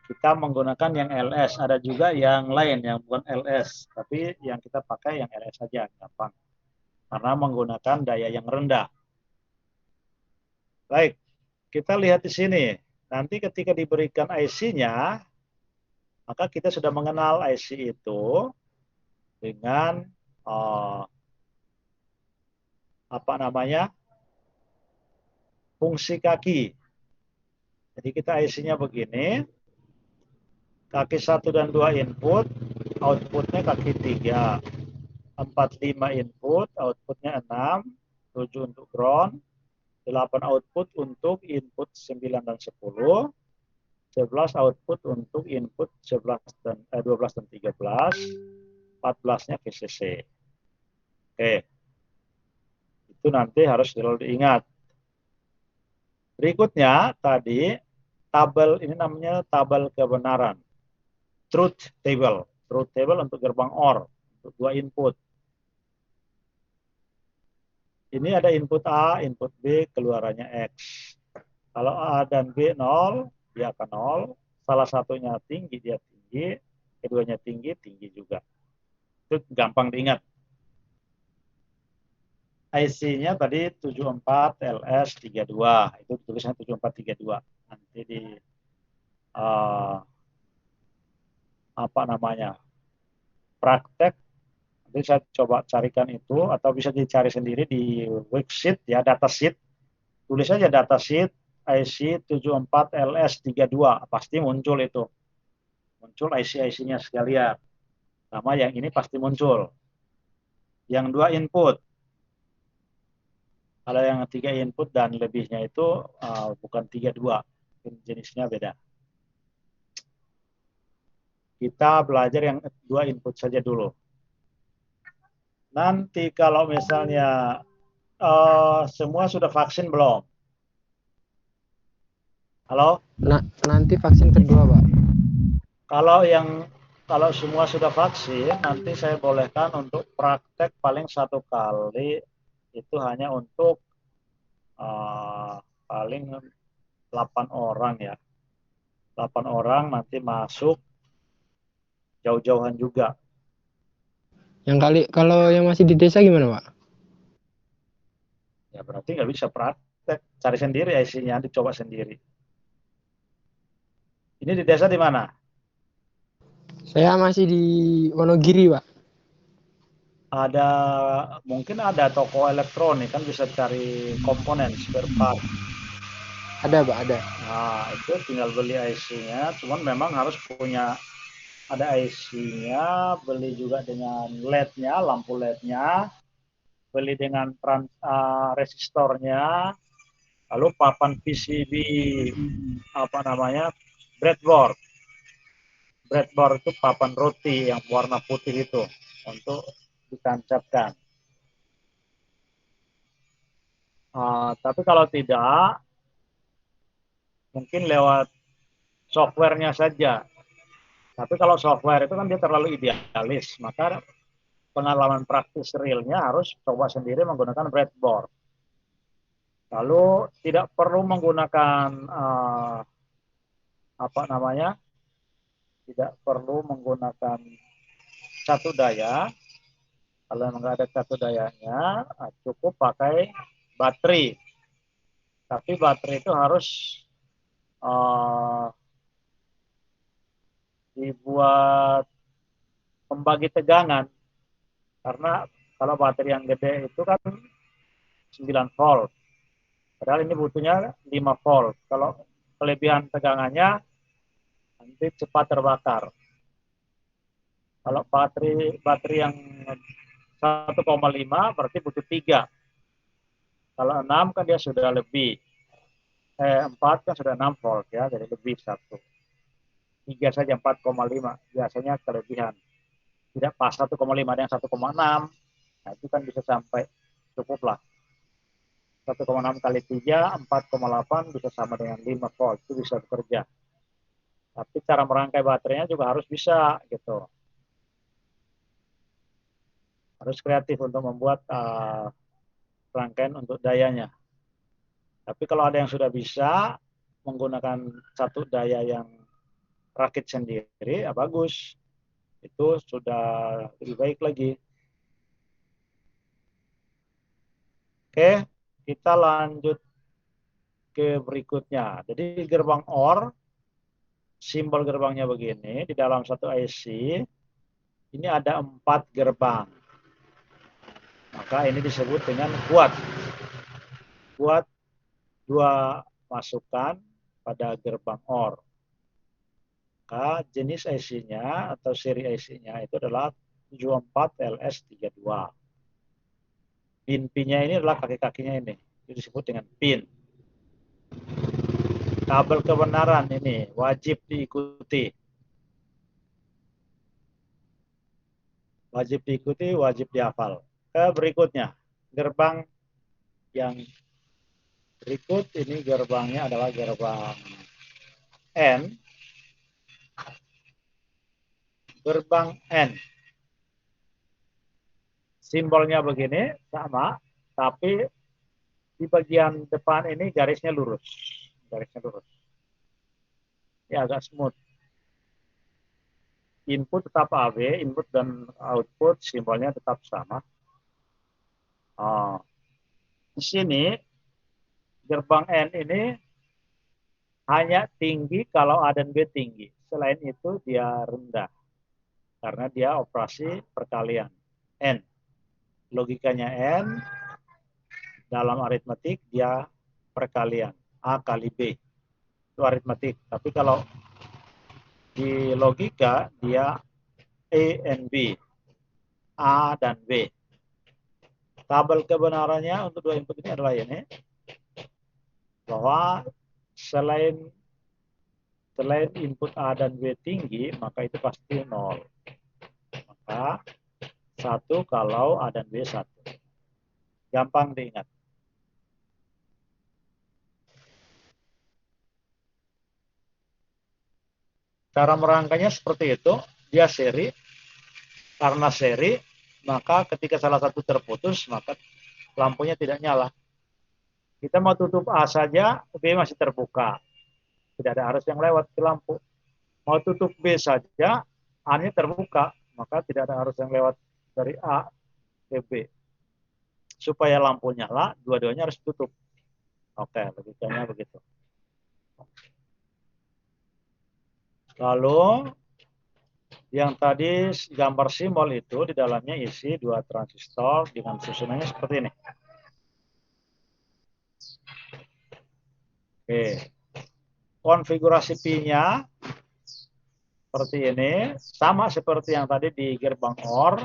Kita menggunakan yang LS, ada juga yang lain yang bukan LS, tapi yang kita pakai yang LS saja, gampang. Karena menggunakan daya yang rendah. Baik, kita lihat di sini. Nanti ketika diberikan IC-nya, maka kita sudah mengenal IC itu dengan apa namanya, fungsi kaki. Jadi kita IC-nya begini, kaki 1 dan 2 input, outputnya kaki 3. 45 input, outputnya 6, 7 untuk ground, 8 output untuk input 9 dan 10, 11 output untuk input 12 dan 13, 14-nya VCC. Oke, itu nanti harus selalu diingat. Berikutnya tadi, tabel ini namanya tabel kebenaran. Truth table. Truth table untuk gerbang OR, untuk 2 input. Ini ada input A, input B, keluarannya X. Kalau A dan B 0, dia akan 0. Salah satunya tinggi, dia tinggi. Keduanya tinggi, tinggi juga. Itu gampang diingat. IC-nya tadi 74LS32. Itu tulisannya 7432. Nanti di apa namanya, praktek. Nanti saya coba carikan itu, atau bisa dicari sendiri di worksheet ya, datasheet. Tulis saja datasheet IC 74LS32, pasti muncul itu. Muncul IC-IC-nya sekalian. Sama yang ini pasti muncul. Yang 2 input. Kalau yang 3 input dan lebihnya itu bukan 32, jenisnya beda. Kita belajar yang 2 input saja dulu. Nanti kalau misalnya semua sudah vaksin belum? Halo? Nanti vaksin kedua, Pak. Kalau semua sudah vaksin, nanti saya bolehkan untuk praktek paling 1 kali, itu hanya untuk paling 8 orang ya. 8 orang nanti masuk jauh-jauhan juga. Yang kali kalau yang masih di desa gimana, Pak? Ya berarti nggak bisa praktek. Cari sendiri IC-nya, dicoba sendiri. Ini di desa di mana? Saya masih di Wonogiri, Pak. Mungkin ada toko elektronik, kan bisa cari komponen, spare part. Ada, Pak, ada. Nah, itu tinggal beli IC-nya, cuman memang harus punya, ada IC-nya, beli juga dengan LED-nya, lampu LED-nya, beli dengan resistornya, lalu papan PCB, apa namanya, breadboard. Breadboard itu papan roti yang warna putih itu, untuk ditancapkan. Tapi kalau tidak, mungkin lewat softwarenya saja. Tapi kalau software itu kan dia terlalu idealis, maka pengalaman praktis realnya harus coba sendiri menggunakan breadboard. Lalu tidak perlu menggunakan apa namanya, tidak perlu menggunakan satu daya. Kalau nggak ada satu dayanya, cukup pakai baterai. Tapi baterai itu harus uh, dibuat pembagi tegangan, karena Kalau baterai yang gede itu kan 9 volt. Padahal ini butuhnya 5 volt. Kalau kelebihan tegangannya nanti cepat terbakar. Kalau baterai yang 1,5 berarti butuh 3. Kalau 6 kan dia sudah lebih. 4 kan sudah 6 volt ya, jadi lebih 1. 3 saja 4,5 biasanya kelebihan. Tidak pas 1,5 ada yang 1,6. Nah, itu kan bisa sampai cukup lah. 1,6 kali 3, 4,8 bisa sama dengan 5 volt. Itu bisa bekerja. Tapi cara merangkai baterainya juga harus bisa gitu. Harus kreatif untuk membuat rangkaian untuk dayanya. Tapi kalau ada yang sudah bisa menggunakan satu daya yang rakit sendiri, ya bagus. Itu sudah lebih baik lagi. Oke, kita lanjut ke berikutnya. Jadi gerbang OR, simbol gerbangnya begini. Di dalam satu IC, ini ada 4 gerbang. Maka ini disebut dengan kuat. Kuat 2 masukan pada gerbang OR. Maka jenis IC-nya atau seri IC-nya itu adalah 74LS32. Pin-pinnya ini adalah kaki-kakinya ini. Itu disebut dengan pin. Tabel kebenaran ini wajib diikuti. Wajib diikuti, wajib dihafal. Ke berikutnya, gerbang yang berikut ini gerbangnya adalah gerbang N. Gerbang N. Simbolnya begini, sama, tapi di bagian depan ini garisnya lurus. Garisnya lurus. Ya agak smooth. Input tetap AB, input dan output simbolnya tetap sama. Di sini gerbang N ini hanya tinggi kalau A dan B tinggi. Selain itu dia rendah. Karena dia operasi perkalian. N. Logikanya N, dalam aritmetik dia perkalian. A kali B. Itu aritmetik. Tapi kalau di logika dia A and B. A dan B. Tabel kebenarannya untuk 2 input ini adalah ini. Bahwa selain input A dan B tinggi, maka itu pasti 0. Maka 1 kalau A dan B 1. Gampang diingat. Cara merangkainya seperti itu. Dia seri. Karena seri, maka ketika salah satu terputus, maka lampunya tidak nyala. Kita mau tutup A saja, B masih terbuka. Tidak ada arus yang lewat ke lampu. Mau tutup B saja, A-nya terbuka, maka tidak ada arus yang lewat dari A ke B. Supaya lampu nyala, dua-duanya harus tutup. Oke, logikanya begitu. Lalu yang tadi gambar simbol itu di dalamnya isi 2 transistor dengan susunannya seperti ini. Oke. Konfigurasi P-nya seperti ini, sama seperti yang tadi di gerbang OR,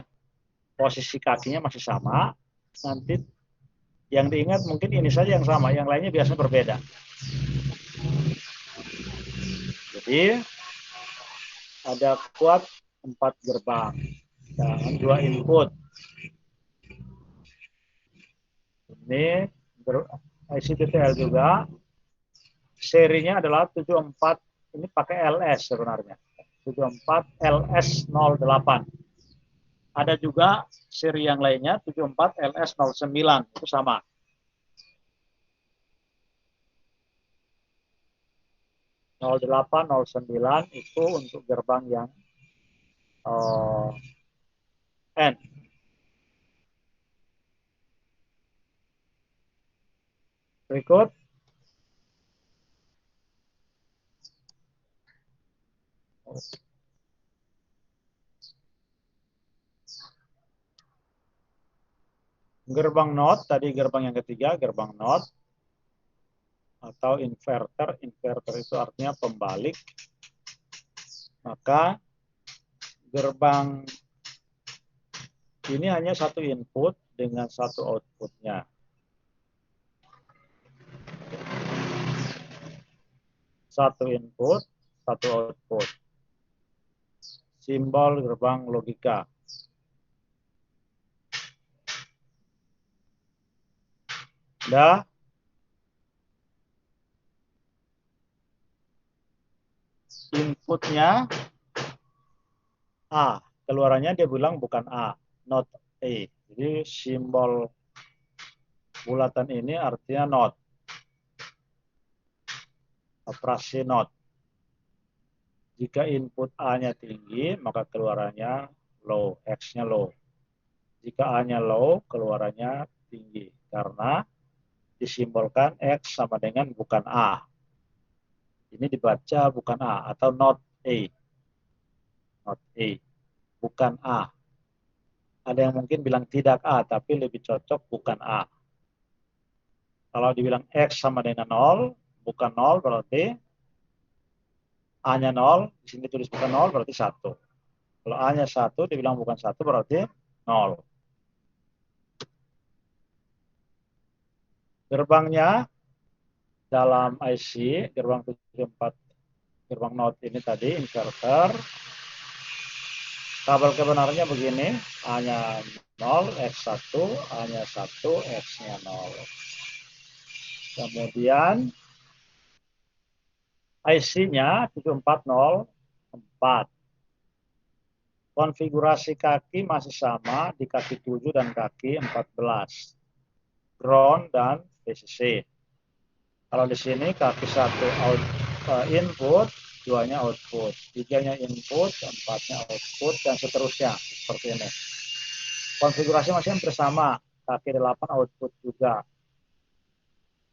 posisi kakinya masih sama. Nanti yang diingat mungkin ini saja yang sama, yang lainnya biasanya berbeda. Jadi ada kuat 4 gerbang dan 2 input. Ini IC-TTL juga. Serinya adalah 74, ini pakai LS sebenarnya. 74 LS08. Ada juga seri yang lainnya 74 LS09, itu sama. Nol 08, 09 itu untuk gerbang yang N. Berikut. Gerbang NOT, tadi gerbang yang ketiga, gerbang NOT atau inverter. Inverter itu artinya pembalik. Maka gerbang ini hanya satu input dengan satu outputnya. Satu input, satu output. Simbol gerbang logika. Udah? Inputnya A. Keluarannya dia bilang bukan A, not A. Jadi simbol bulatan ini artinya not. Operasi not. Jika input A-nya tinggi, maka keluarannya low, X-nya low. Jika A-nya low, keluarannya tinggi. Karena disimbolkan X sama dengan bukan A. Ini dibaca bukan A atau not A. Not A. Bukan A. Ada yang mungkin bilang tidak A, tapi lebih cocok bukan A. Kalau dibilang X sama dengan 0, bukan 0 berarti A-nya 0, di sini tulis bukan 0 berarti 1. Kalau A-nya 1, dibilang bukan 1 berarti 0. Gerbangnya dalam IC, gerbang 74, gerbang NOT ini tadi, inverter. Tabel kebenarannya begini, A-nya 0, X1, A-nya 1, X-nya 0. Kemudian IC-nya 7404. Konfigurasi kaki masih sama di kaki 7 dan kaki 14. Ground dan VCC. Kalau di sini kaki 1 input, 2-nya output, 3-nya input, 4-nya output, dan seterusnya. Seperti ini. Konfigurasi masih hampir sama. Kaki 8 output juga.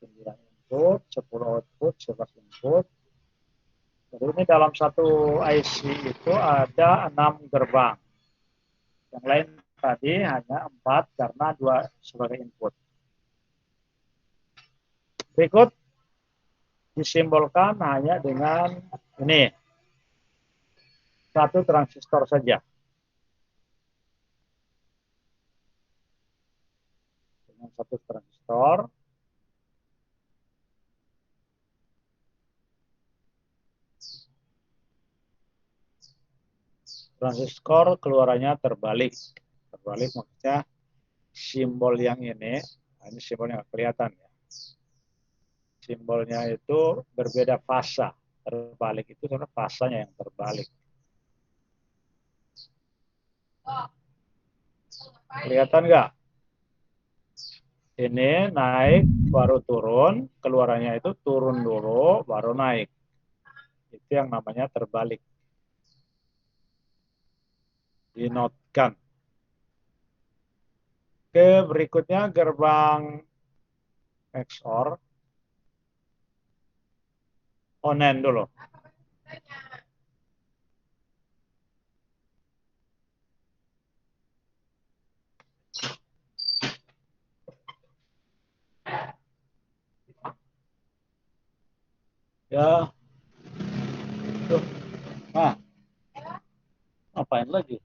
9 input, 10 output, 11 input. Jadi ini dalam satu IC itu ada 6 gerbang. Yang lain tadi hanya 4 karena 2 sebagai input. Berikut disimbolkan hanya dengan ini. Satu transistor saja. Dengan satu transistor. Transistor keluarannya terbalik. Terbalik maksudnya simbol yang ini simbolnya kelihatan ya. Simbolnya itu berbeda fasa. Terbalik itu karena fasanya yang terbalik. Kelihatan nggak? Ini naik baru turun, keluarannya itu turun dulu baru naik. Itu yang namanya terbalik. Dinotkan. Oke, berikutnya gerbang XOR. Onen dulu. Ya, tuh. Nah, ngapain lagi?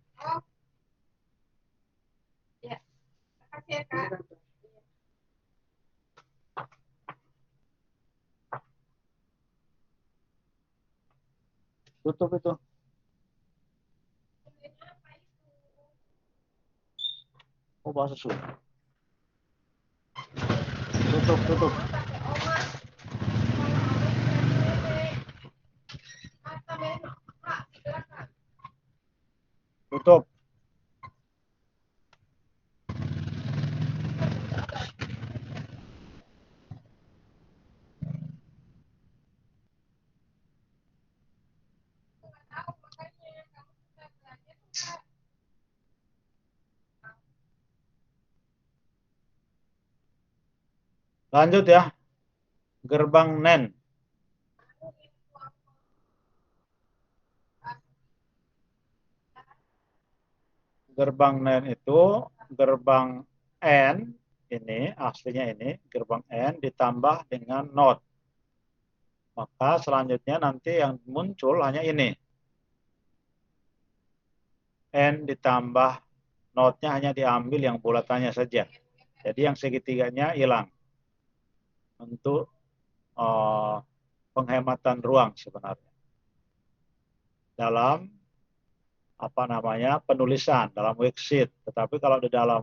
Tutup itu. Oh, bahasa Sunda. Tutup, tutup. Tutup. Lanjut ya. Gerbang NEN. Gerbang NEN itu gerbang N ini, aslinya ini, gerbang N ditambah dengan NOT. Maka selanjutnya nanti yang muncul hanya ini. N ditambah NOT-nya hanya diambil yang bulatannya saja. Jadi yang segitiganya hilang. Untuk penghematan ruang sebenarnya. Dalam penulisan, dalam worksheet. Tetapi kalau di dalam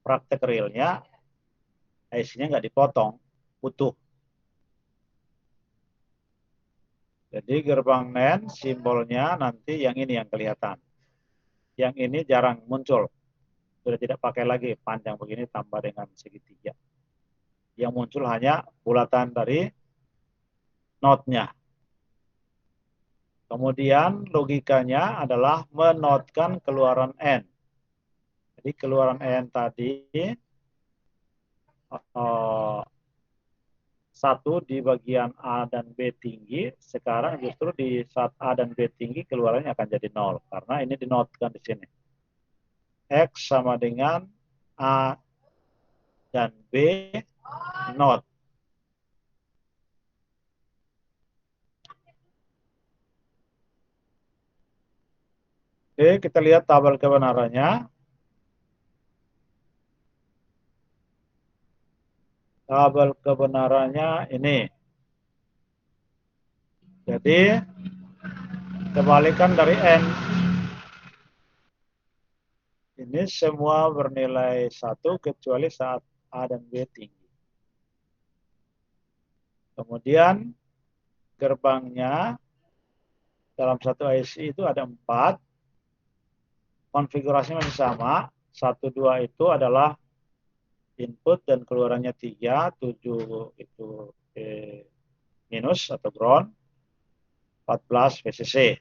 praktek realnya, IC-nya nggak dipotong, utuh. Jadi gerbang NAND simbolnya nanti yang ini yang kelihatan. Yang ini jarang muncul. Sudah tidak pakai lagi panjang begini tambah dengan segitiga. Yang muncul hanya bulatan dari notnya. Kemudian logikanya adalah menotkan keluaran N. Jadi keluaran N tadi satu di bagian A dan B tinggi, sekarang justru di saat A dan B tinggi keluarannya akan jadi 0. Karena ini dinotkan di sini. X sama dengan A dan B not. Oke, kita lihat tabel kebenarannya. Tabel kebenarannya ini. Jadi, kebalikan dari N. Ini semua bernilai 1 kecuali saat A dan B tinggi. Kemudian, gerbangnya dalam satu IC itu ada 4. Konfigurasinya masih sama. 1, 2 itu adalah input dan keluarannya 3. 7 itu minus atau ground. 14 VCC.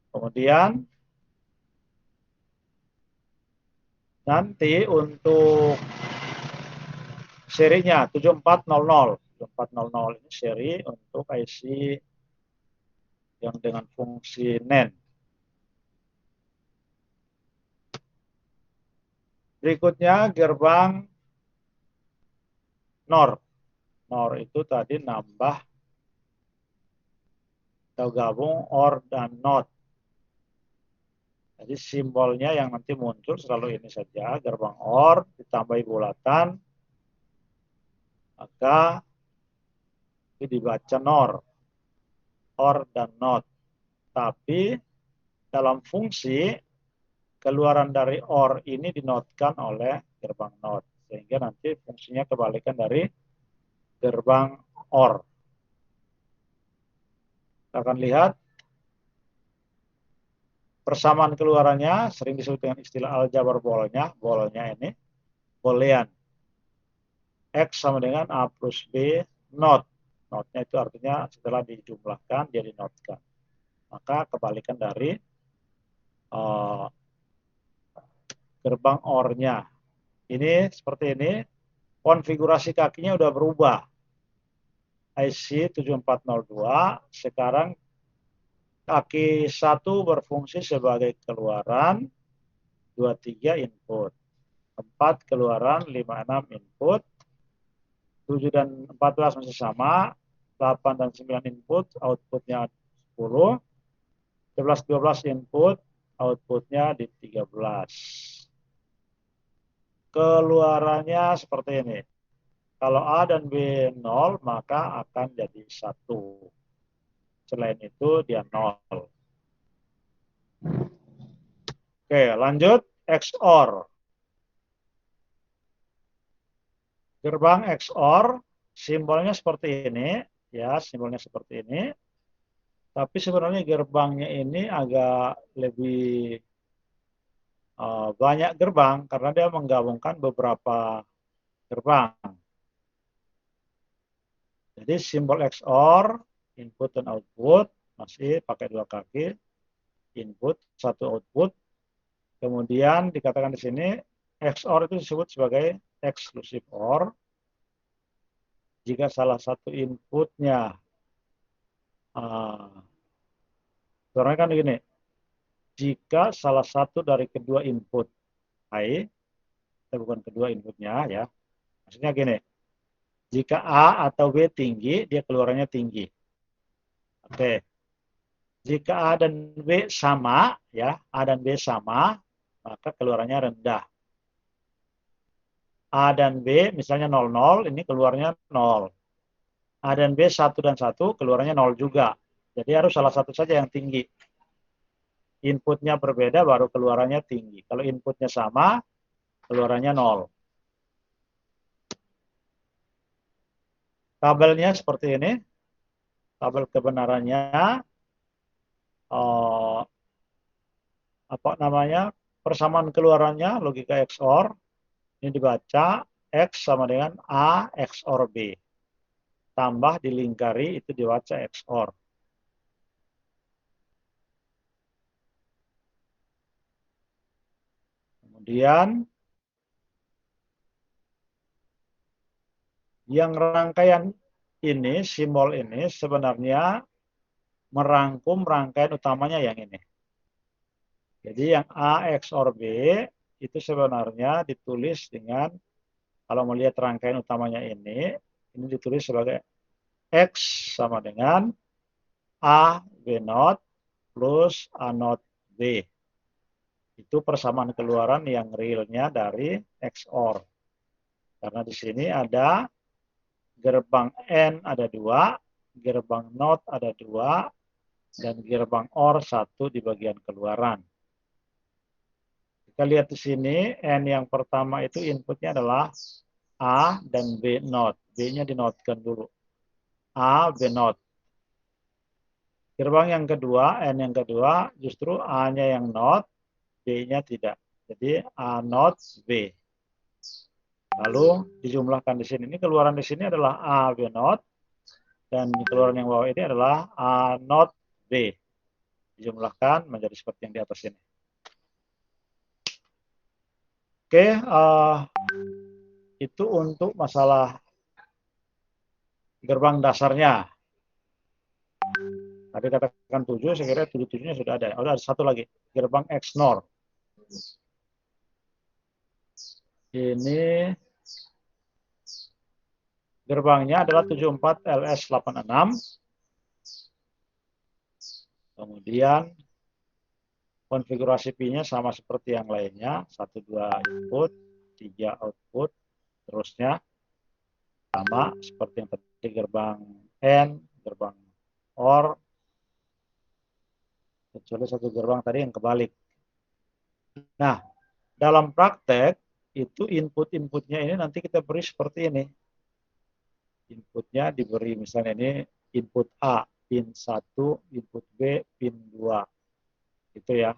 Kemudian nanti untuk serinya 7400. 7400 ini seri untuk IC yang dengan fungsi NAND. Berikutnya gerbang NOR. NOR itu tadi nambah atau gabung OR dan NOT. Jadi simbolnya yang nanti muncul selalu ini saja, gerbang OR ditambahi bulatan, maka ini dibaca NOR, OR dan NOT. Tapi dalam fungsi keluaran dari OR ini dinotkan oleh gerbang NOT. Sehingga nanti fungsinya kebalikan dari gerbang OR. Kita akan lihat persamaan keluarannya sering disebut dengan istilah aljabar bolnya ini, boolean. X sama dengan A plus B not. Notnya itu artinya setelah dijumlahkan dia dinotkan. Maka kebalikan dari gerbang OR-nya. Ini seperti ini, konfigurasi kakinya udah berubah. IC 7402 sekarang kaki 1 berfungsi sebagai keluaran, 23 input, 4 keluaran, 56 input, 7 dan 14 masih sama, 8 dan 9 input, outputnya 10, 11, 12 input, outputnya di 13. Keluarannya seperti ini. Kalau A dan B 0, maka akan jadi 1. Selain itu dia 0. Oke, lanjut XOR. Gerbang XOR simbolnya seperti ini, ya, simbolnya seperti ini. Tapi sebenarnya gerbangnya ini agak lebih banyak gerbang karena dia menggabungkan beberapa gerbang. Jadi simbol XOR, input dan output, masih pakai 2 kaki, input, 1 output. Kemudian dikatakan di sini, XOR itu disebut sebagai exclusive OR. Jika salah satu inputnya, sebenarnya kan begini, jika salah satu dari kedua input high, bukan kedua inputnya ya. Maksudnya gini, jika A atau B tinggi, dia keluarannya tinggi. Oke. Jika A dan B sama, ya, A dan B sama, maka keluarannya rendah. A dan B misalnya 0, 0, ini keluarnya 0. A dan B 1 dan 1, keluarnya 0 juga. Jadi harus salah satu saja yang tinggi. Inputnya berbeda, baru keluarannya tinggi. Kalau inputnya sama, keluarannya 0. Tabelnya seperti ini. Tabel kebenarannya, apa namanya, persamaan keluarannya, logika XOR, ini dibaca X sama dengan A XOR B. Tambah dilingkari, itu dibaca XOR. Kemudian, yang rangkaian ini, simbol ini sebenarnya merangkum rangkaian utamanya yang ini. Jadi yang A XOR B itu sebenarnya ditulis dengan, kalau melihat rangkaian utamanya ini ditulis sebagai X sama dengan A B not plus A not B. Itu persamaan keluaran yang realnya dari XOR. Karena di sini ada gerbang N ada 2, gerbang NOT ada 2, dan gerbang OR 1 di bagian keluaran. Kita lihat di sini, N yang pertama itu inputnya adalah A dan B NOT. B-nya dinotkan dulu. A, B NOT. Gerbang yang kedua, N yang kedua, justru A-nya yang NOT, B-nya tidak. Jadi A NOT B. Lalu dijumlahkan di sini. Ini keluaran di sini adalah A B NOT, dan keluaran yang bawah ini adalah A NOT B. Dijumlahkan menjadi seperti yang di atas ini. Oke, itu untuk masalah gerbang dasarnya. Tadi katakan 7, saya kira 7-7-nya sudah ada. Ada satu lagi, gerbang XNOR. Ini gerbangnya adalah 74 LS86. Kemudian konfigurasi P-nya sama seperti yang lainnya, 1, 2 input, 3 output, terusnya sama seperti yang tadi, gerbang N, gerbang OR, kecuali satu gerbang tadi yang kebalik. Nah, dalam praktek itu input-inputnya ini nanti kita beri seperti ini. Inputnya diberi misalnya ini input A, pin 1, input B, pin 2. Itu ya.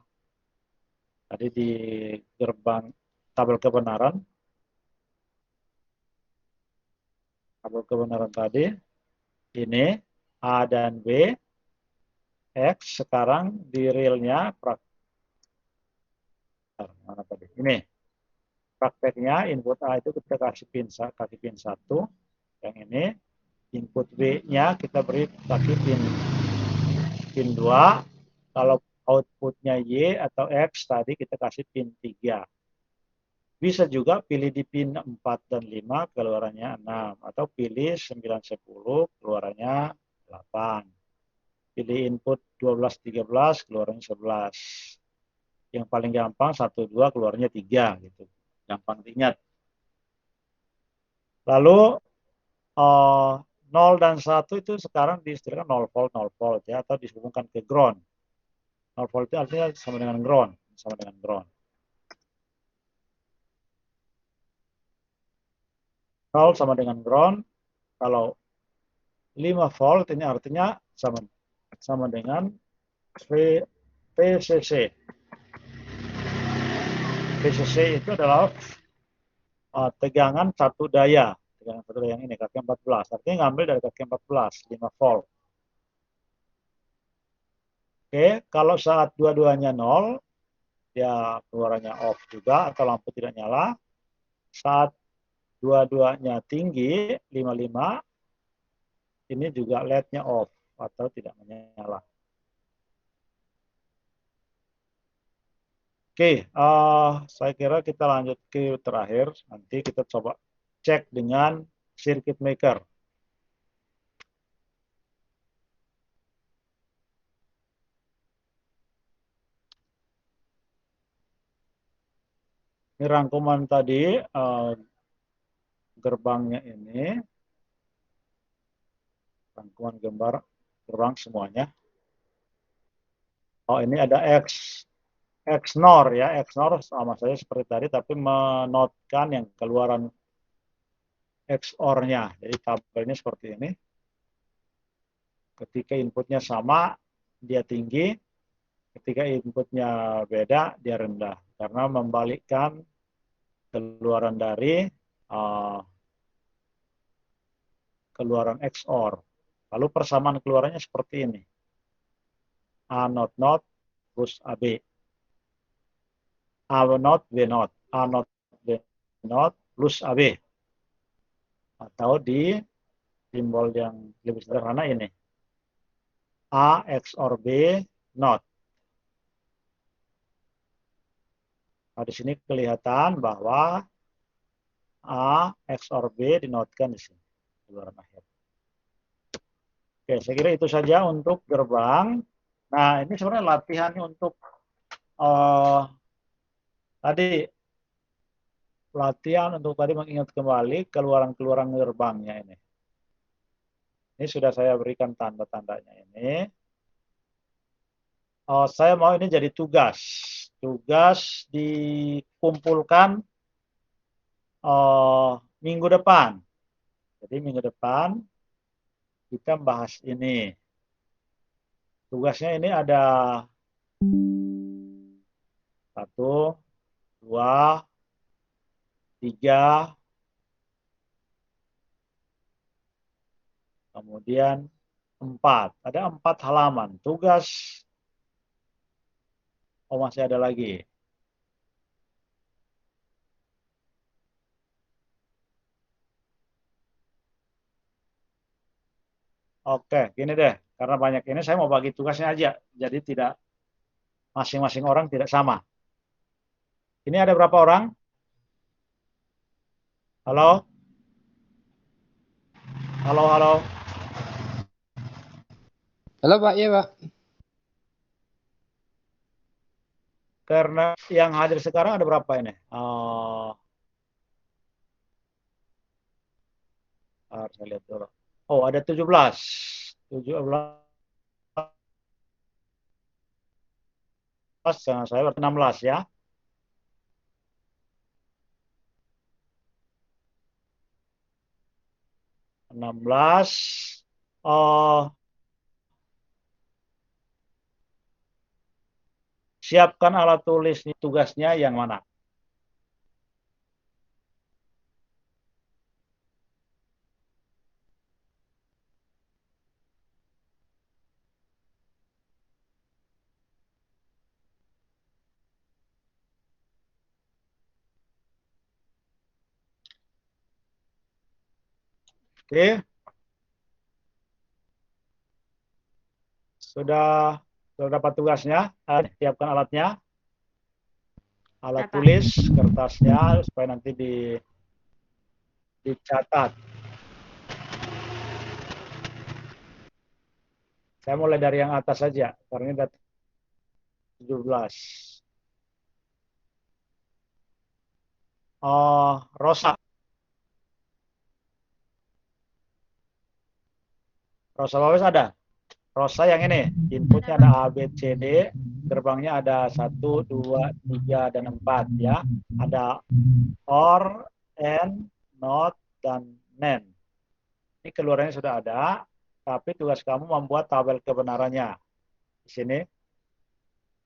Tadi di gerbang tabel kebenaran tadi, ini A dan B, X, sekarang di realnya mana tadi? Ini prakteknya input A itu kita kasih pin 1, yang ini input B-nya kita beri kasih pin 2, kalau outputnya Y atau X tadi kita kasih pin 3. Bisa juga pilih di pin 4 dan 5 keluarannya 6, atau pilih 9, 10 keluarannya 8. Pilih input 12, 13 keluarannya 11. Yang paling gampang 1, 2 keluarnya 3 gitu. Gampang diingat. Lalu 0 dan 1 itu sekarang diistilahkan 0 volt, 0 volt ya, atau dihubungkan ke ground. 0 volt itu artinya sama dengan ground, sama dengan ground. 0 sama dengan ground. Kalau 5 volt ini artinya sama dengan PCC. PCC itu adalah tegangan satu daya. Tegangan satu daya yang ini, kaki 14. Artinya ngambil dari kaki 14, 5 volt. Oke, kalau saat dua-duanya 0, dia keluarannya off juga atau lampu tidak nyala. Saat dua-duanya tinggi, 55, ini juga LED-nya off atau tidak menyala. Oke, saya kira kita lanjut ke terakhir. Nanti kita coba cek dengan circuit maker. Ini rangkuman tadi, gerbangnya ini, rangkuman gambar gerbang semuanya. Oh, ini ada XNOR ya, XNOR sama saja seperti tadi, tapi menotkan yang keluaran XOR-nya. Jadi tabelnya seperti ini. Ketika inputnya sama, dia tinggi. Ketika inputnya beda, dia rendah. Karena membalikkan keluaran dari keluaran XOR. Lalu persamaan keluarannya seperti ini. A not not plus AB. A not B not. A not B not plus AB. Atau di simbol yang lebih sederhana ini. A XOR B not. Nah, di sini kelihatan bahwa A XOR B dinotkan di sini. Keluaran akhir. Oke, saya kira itu saja untuk gerbang. Nah, ini sebenarnya latihan untuk tadi latihan untuk tadi mengingat kembali keluaran-keluaran gerbangnya ini. Ini sudah saya berikan tanda-tandanya ini. Saya mau ini jadi tugas. Tugas dikumpulkan minggu depan. Jadi minggu depan kita bahas ini. Tugasnya ini ada 1, 2, 3, kemudian 4. Ada 4 halaman. Tugas, masih ada lagi. Oke, gini deh. Karena banyak ini, saya mau bagi tugasnya aja. Jadi tidak masing-masing orang tidak sama. Ini ada berapa orang? Halo? Halo, halo. Halo Pak, iya Pak. Karena yang hadir sekarang ada berapa ini? Saya lihat dulu. Oh, ada 17. 17. Saya berarti 16 ya. Siapkan alat tulis tugasnya yang mana? Oke. Sudah dapat tugasnya? Siapkan alatnya. Alat tulis, kertasnya, supaya nanti dicatat. Saya mulai dari yang atas saja, karena ini ada 17. Rosa. Rosa Bawes ada? Rosa yang ini, inputnya ada A, B, C, D, gerbangnya ada 1, 2, 3, dan 4 ya. Ada OR, AND, NOT, dan NAND. Ini keluarannya sudah ada, tapi tugas kamu membuat tabel kebenarannya. Di sini,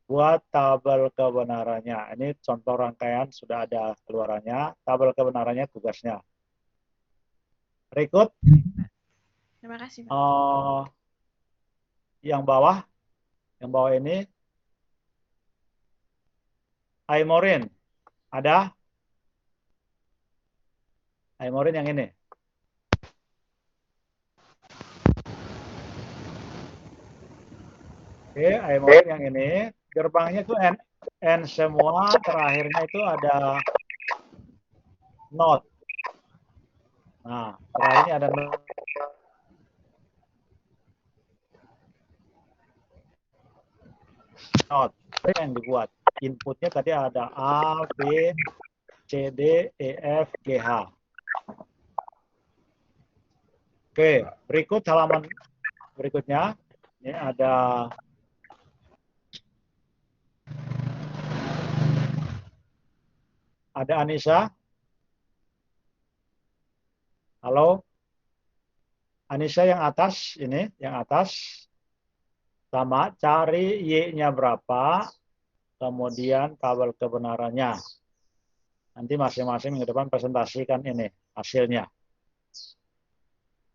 buat tabel kebenarannya. Ini contoh rangkaian sudah ada keluarannya, tabel kebenarannya tugasnya. Berikut. Terima kasih, Pak. Yang bawah ini Aimorin ada? Aimorin yang ini. Oke, Aimorin yang ini gerbangnya itu N semua, terakhirnya itu ada not. Nah, terakhirnya ada not. Itu yang dibuat. Inputnya tadi ada A, B, C, D, E, F, G, H. Oke, berikut halaman berikutnya. Ini ada Anissa. Halo. Anissa yang atas ini, yang atas. Sama, cari Y-nya berapa, kemudian tabel kebenarannya. Nanti masing-masing minggu depan presentasikan ini hasilnya.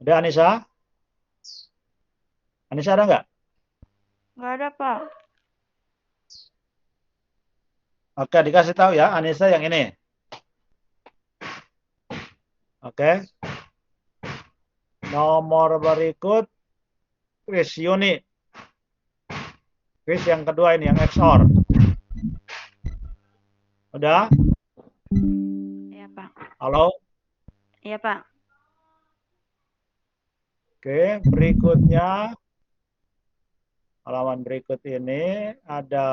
Udah Anissa? Anissa ada nggak? Nggak ada, Pak. Oke, dikasih tahu ya, Anissa yang ini. Oke. Nomor berikut, Chris Yuni. Chris yang kedua ini, yang XOR. Udah? Iya, Pak. Halo? Iya, Pak. Oke, berikutnya, halaman berikut ini ada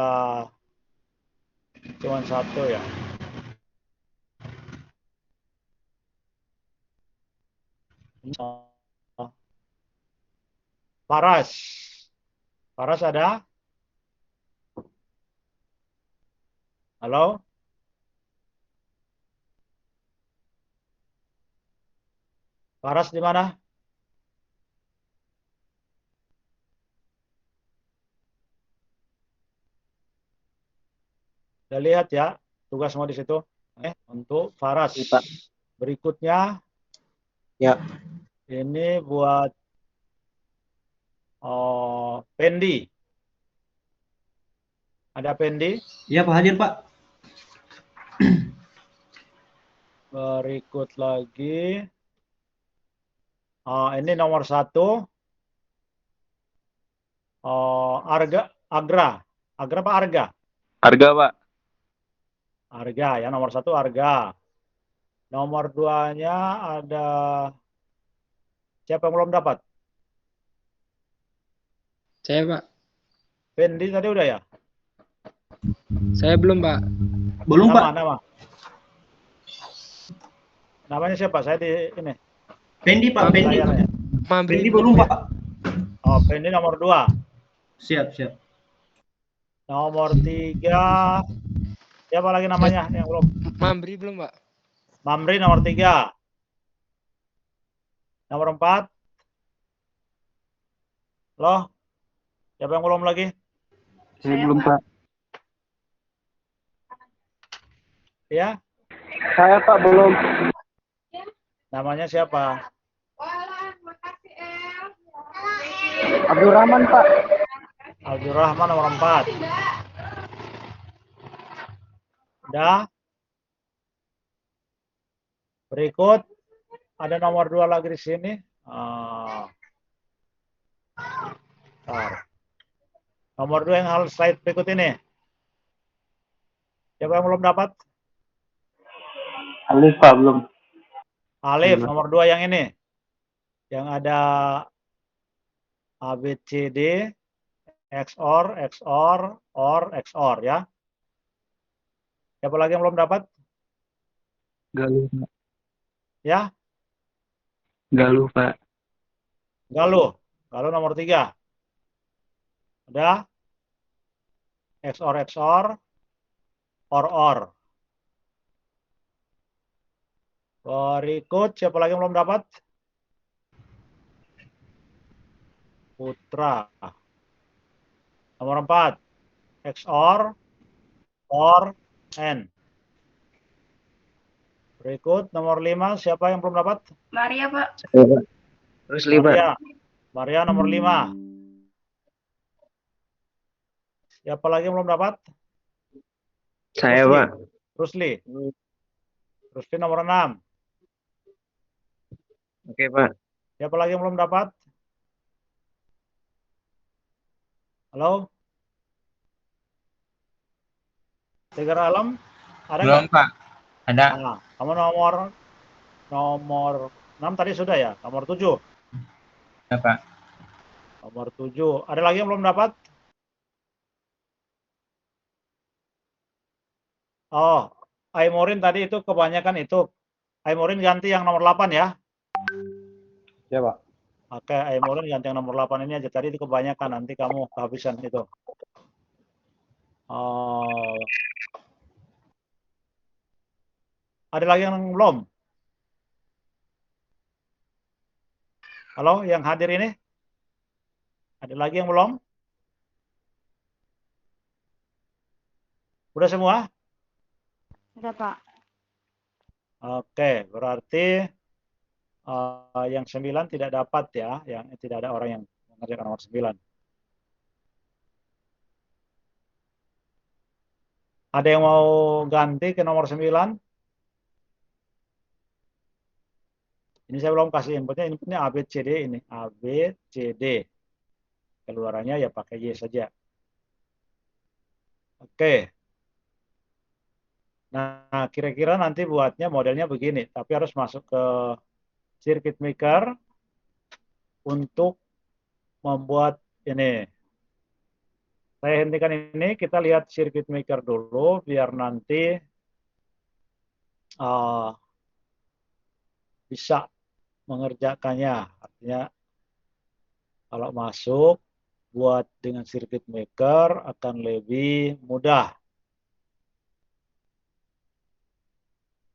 cuma satu ya. Paras. Paras ada? Halo? Paras di mana? Udah lihat ya, tugas semua di situ. Untuk Faras. Iya, Pak. Berikutnya, Ya. ini buat Pendi. Ada Pendi. Iya, Pak, hadir, Pak. Berikut lagi. Ini nomor 1. Agra. Agra apa Arga? Harga, Pak. Arga ya, nomor 1 Arga. Nomor 2-nya ada siapa yang belum dapat? Saya, Pak. Pendi tadi udah ya? Saya belum, Pak. Belum, Pak. Nama. Namanya siapa? Saya di ini. Pendi, Pak. Pendi. Layarnya. Pendi belum, Pak. Pendi nomor 2. Siap, siap. Nomor 3. Siapa lagi namanya yang belum? Mamri belum, Pak. Mamri nomor 3. Nomor 4. Loh? Siapa yang belum lagi? Saya belum, Pak. Ya? Saya, Pak, belum. Namanya siapa? Abdurrahman, Pak. Abdurrahman nomor 4. Udah? Berikut ada nomor 2 lagi di sini. Nomor 2 yang hal slide berikut ini. Siapa yang belum dapat? Alif, Pak, belum. Alif, Belum. nomor 2 yang ini. Yang ada ABCD, XOR, XOR, OR, XOR ya. Siapa lagi yang belum dapat? Galuh, Pak. Ya? Galuh, Pak. Galuh. Galuh nomor 3. Udah? XOR, XOR, OR. Berikut, siapa lagi yang belum dapat? Putra. Nomor 4. XOR, OR, AND. Berikut, nomor 5. Siapa yang belum dapat? Maria, Pak. Saya, Pak. Terus, Pak. Maria. Maria nomor 5. Siapa lagi yang belum dapat? Saya, Rusli. Pak. Rusli. Rusli nomor 6. Oke, Pak. Siapa lagi yang belum dapat? Halo? Tiger Alam, ada Belum, nggak? Pak. Ada. Nah, kamu nomor 6 tadi sudah ya? Nomor 7. Ya, Pak. Nomor 7. Ada lagi yang belum dapat? Oh, Aimorin tadi itu kebanyakan itu. Aimorin ganti yang nomor 8 ya. Ya, Pak. Oke, Aimorin ganti yang nomor 8 ini aja. Tadi itu kebanyakan, nanti kamu kehabisan itu. Ada lagi yang belum? Halo, yang hadir ini? Ada lagi yang belum? Udah semua? Udah, Pak. Oke, berarti yang 9 tidak dapat ya, yang tidak ada orang yang mengerjakan nomor 9. Ada yang mau ganti ke nomor 9? Ini saya belum kasih inputnya A, B, C, D ini. A, B, C, D. Keluarannya ya pakai Y saja. Oke. Nah, kira-kira nanti buatnya modelnya begini. Tapi harus masuk ke circuit maker untuk membuat ini. Saya hentikan ini, kita lihat circuit maker dulu, biar nanti bisa mengerjakannya. Artinya kalau masuk buat dengan circuit maker akan lebih mudah.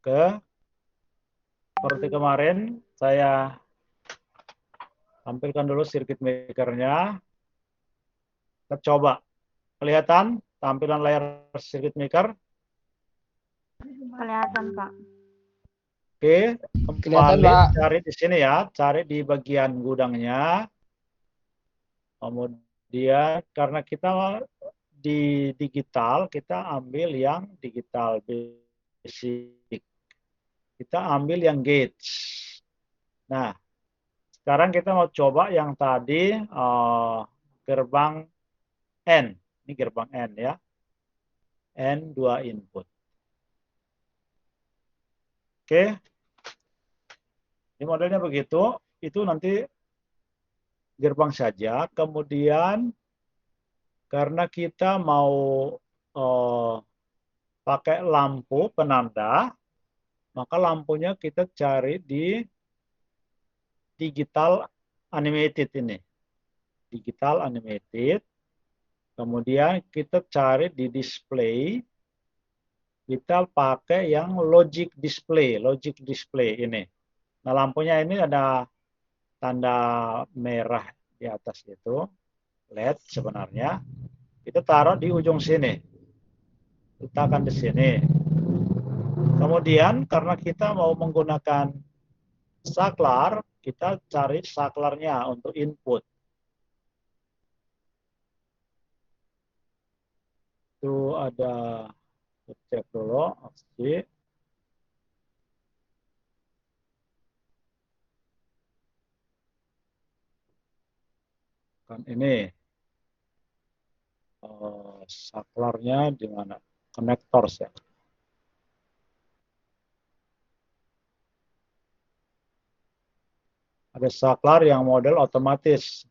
Seperti kemarin saya tampilkan dulu circuit makernya. Kita coba. Kelihatan tampilan layar circuit maker? Kelihatan, Pak. Oke, Kelihatan, kembali Pak. cari di sini ya, cari di bagian gudangnya. Kemudian karena kita di digital, kita ambil yang digital basic. Kita ambil yang gauge. Nah, sekarang kita mau coba yang tadi gerbang N. Ini gerbang N ya. N 2 input. Oke. Ini modelnya begitu. Itu nanti gerbang saja. Kemudian karena kita mau pakai lampu penanda, maka lampunya kita cari di digital animated ini. Digital animated. Kemudian kita cari di display. Kita pakai yang logic display ini. Nah, lampunya ini ada tanda merah di atas itu, LED sebenarnya. Kita taruh di ujung sini. Letakkan di sini. Kemudian karena kita mau menggunakan saklar, kita cari saklarnya untuk input. Itu ada, cek dulu opsi. Kan ini saklarnya di mana? Connectors ya. Ada saklar yang model otomatis.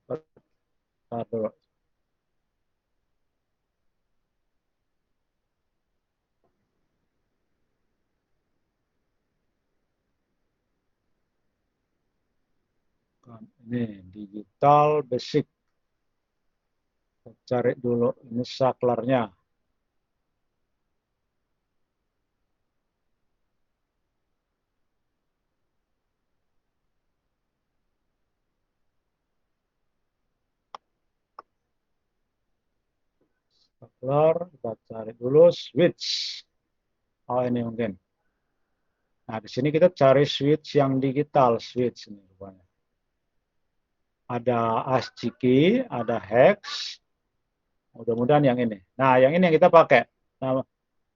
Ini digital basic. Cari dulu ini saklarnya. Saklar, kita cari dulu switch. Oh, ini mungkin. Nah, di sini kita cari switch yang digital switch ini rupanya. Ada ASCII, ada hex. Mudah-mudahan yang ini. Nah, yang ini yang kita pakai. Nah,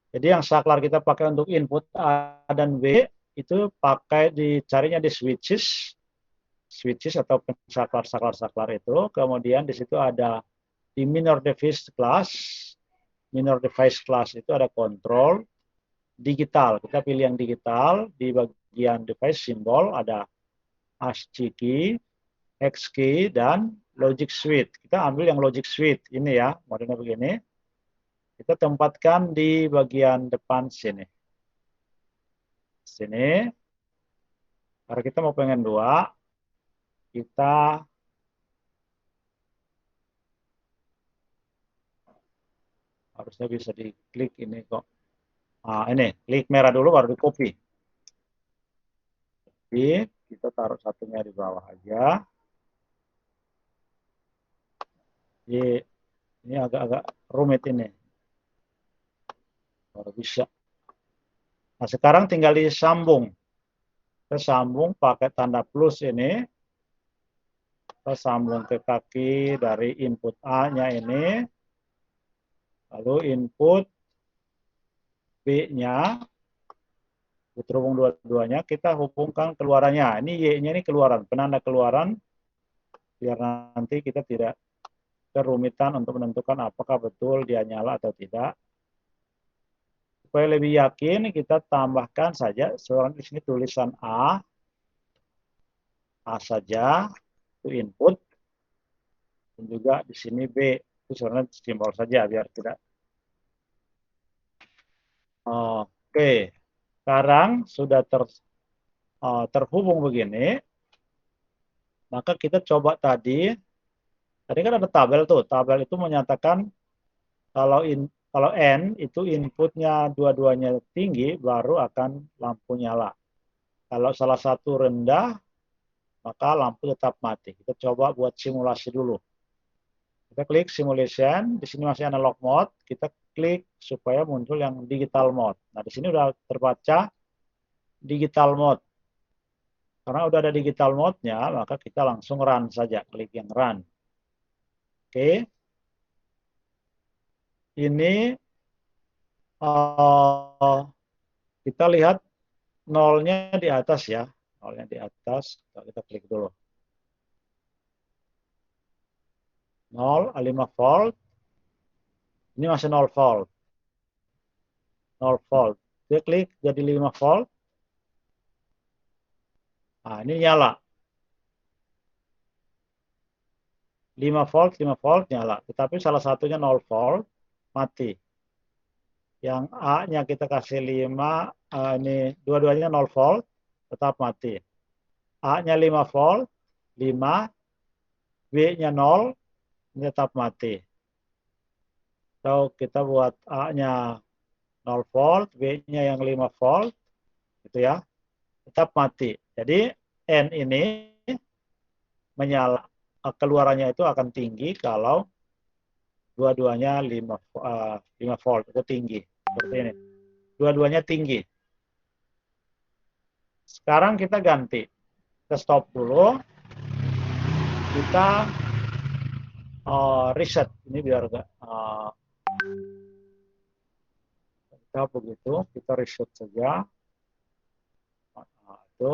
jadi yang saklar kita pakai untuk input A dan B itu pakai dicarinya di switches atau saklar itu. Kemudian di situ ada di minor device class minor device class itu ada control digital. Kita pilih yang digital, di bagian device simbol ada ASCII key, hex key, dan logic suite. Kita ambil yang logic suite ini ya, modelnya begini. Kita tempatkan di bagian depan sini. Sini. Karena kita mau pengen 2, kita harusnya bisa diklik ini kok. Nah, ini, klik merah dulu baru di copy. Jadi, kita taruh satunya di bawah aja. Ini agak-agak rumit ini. Baru bisa. Nah, sekarang tinggal disambung. Kita sambung pakai tanda plus ini. Kita sambung ke kaki dari input A-nya ini. Lalu input B-nya. Terhubung dua-duanya, kita hubungkan keluarannya. Ini Y-nya ini keluaran, penanda keluaran. Biar nanti kita tidak kerumitan untuk menentukan apakah betul dia nyala atau tidak. Supaya lebih yakin, kita tambahkan saja. Sekarang di sini tulisan A saja, itu input. Dan juga di sini B, itu sebenarnya simbol saja, biar tidak. Oke, sekarang sudah terhubung begini. Maka kita coba tadi kan ada tabel tuh. Tabel itu menyatakan kalau N itu inputnya dua-duanya tinggi, baru akan lampu nyala. Kalau salah satu rendah, maka lampu tetap mati. Kita coba buat simulasi dulu. Kita klik simulation, di sini masih analog mode, kita klik supaya muncul yang digital mode. Nah, di sini udah terbaca digital mode. Karena udah ada digital mode-nya, maka kita langsung run saja, klik yang run. Oke. Ini kita lihat nolnya di atas ya. Nolnya di atas, kita klik dulu. 0, 5 volt. Ini masih 0 volt. 0 volt. Dia klik jadi 5 volt. Nah, ini nyala. 5 volt, 5 volt nyala. Tetapi salah satunya 0 volt, mati. Yang A-nya kita kasih 5, ini dua-duanya 0 volt, tetap mati. A-nya 5 volt, 5, B-nya 0, ini tetap mati. So, kita buat A-nya 0 volt, B-nya yang 5 volt, gitu ya, tetap mati. Jadi, N ini menyala, keluarannya itu akan tinggi kalau dua-duanya 5 volt, itu tinggi. Seperti ini. Dua-duanya tinggi. Sekarang kita ganti. Kita stop dulu. Kita reset. Ini biar enggak kita begitu. Kita reset saja. Nah, itu.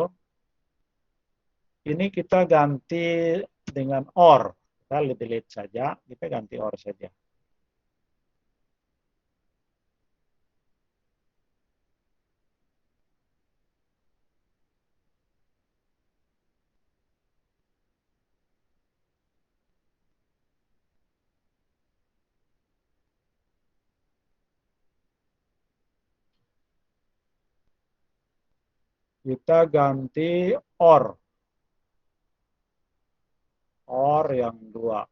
Ini kita ganti dengan OR. Kita delete saja. Kita ganti OR saja. Kita ganti OR. OR yang 2.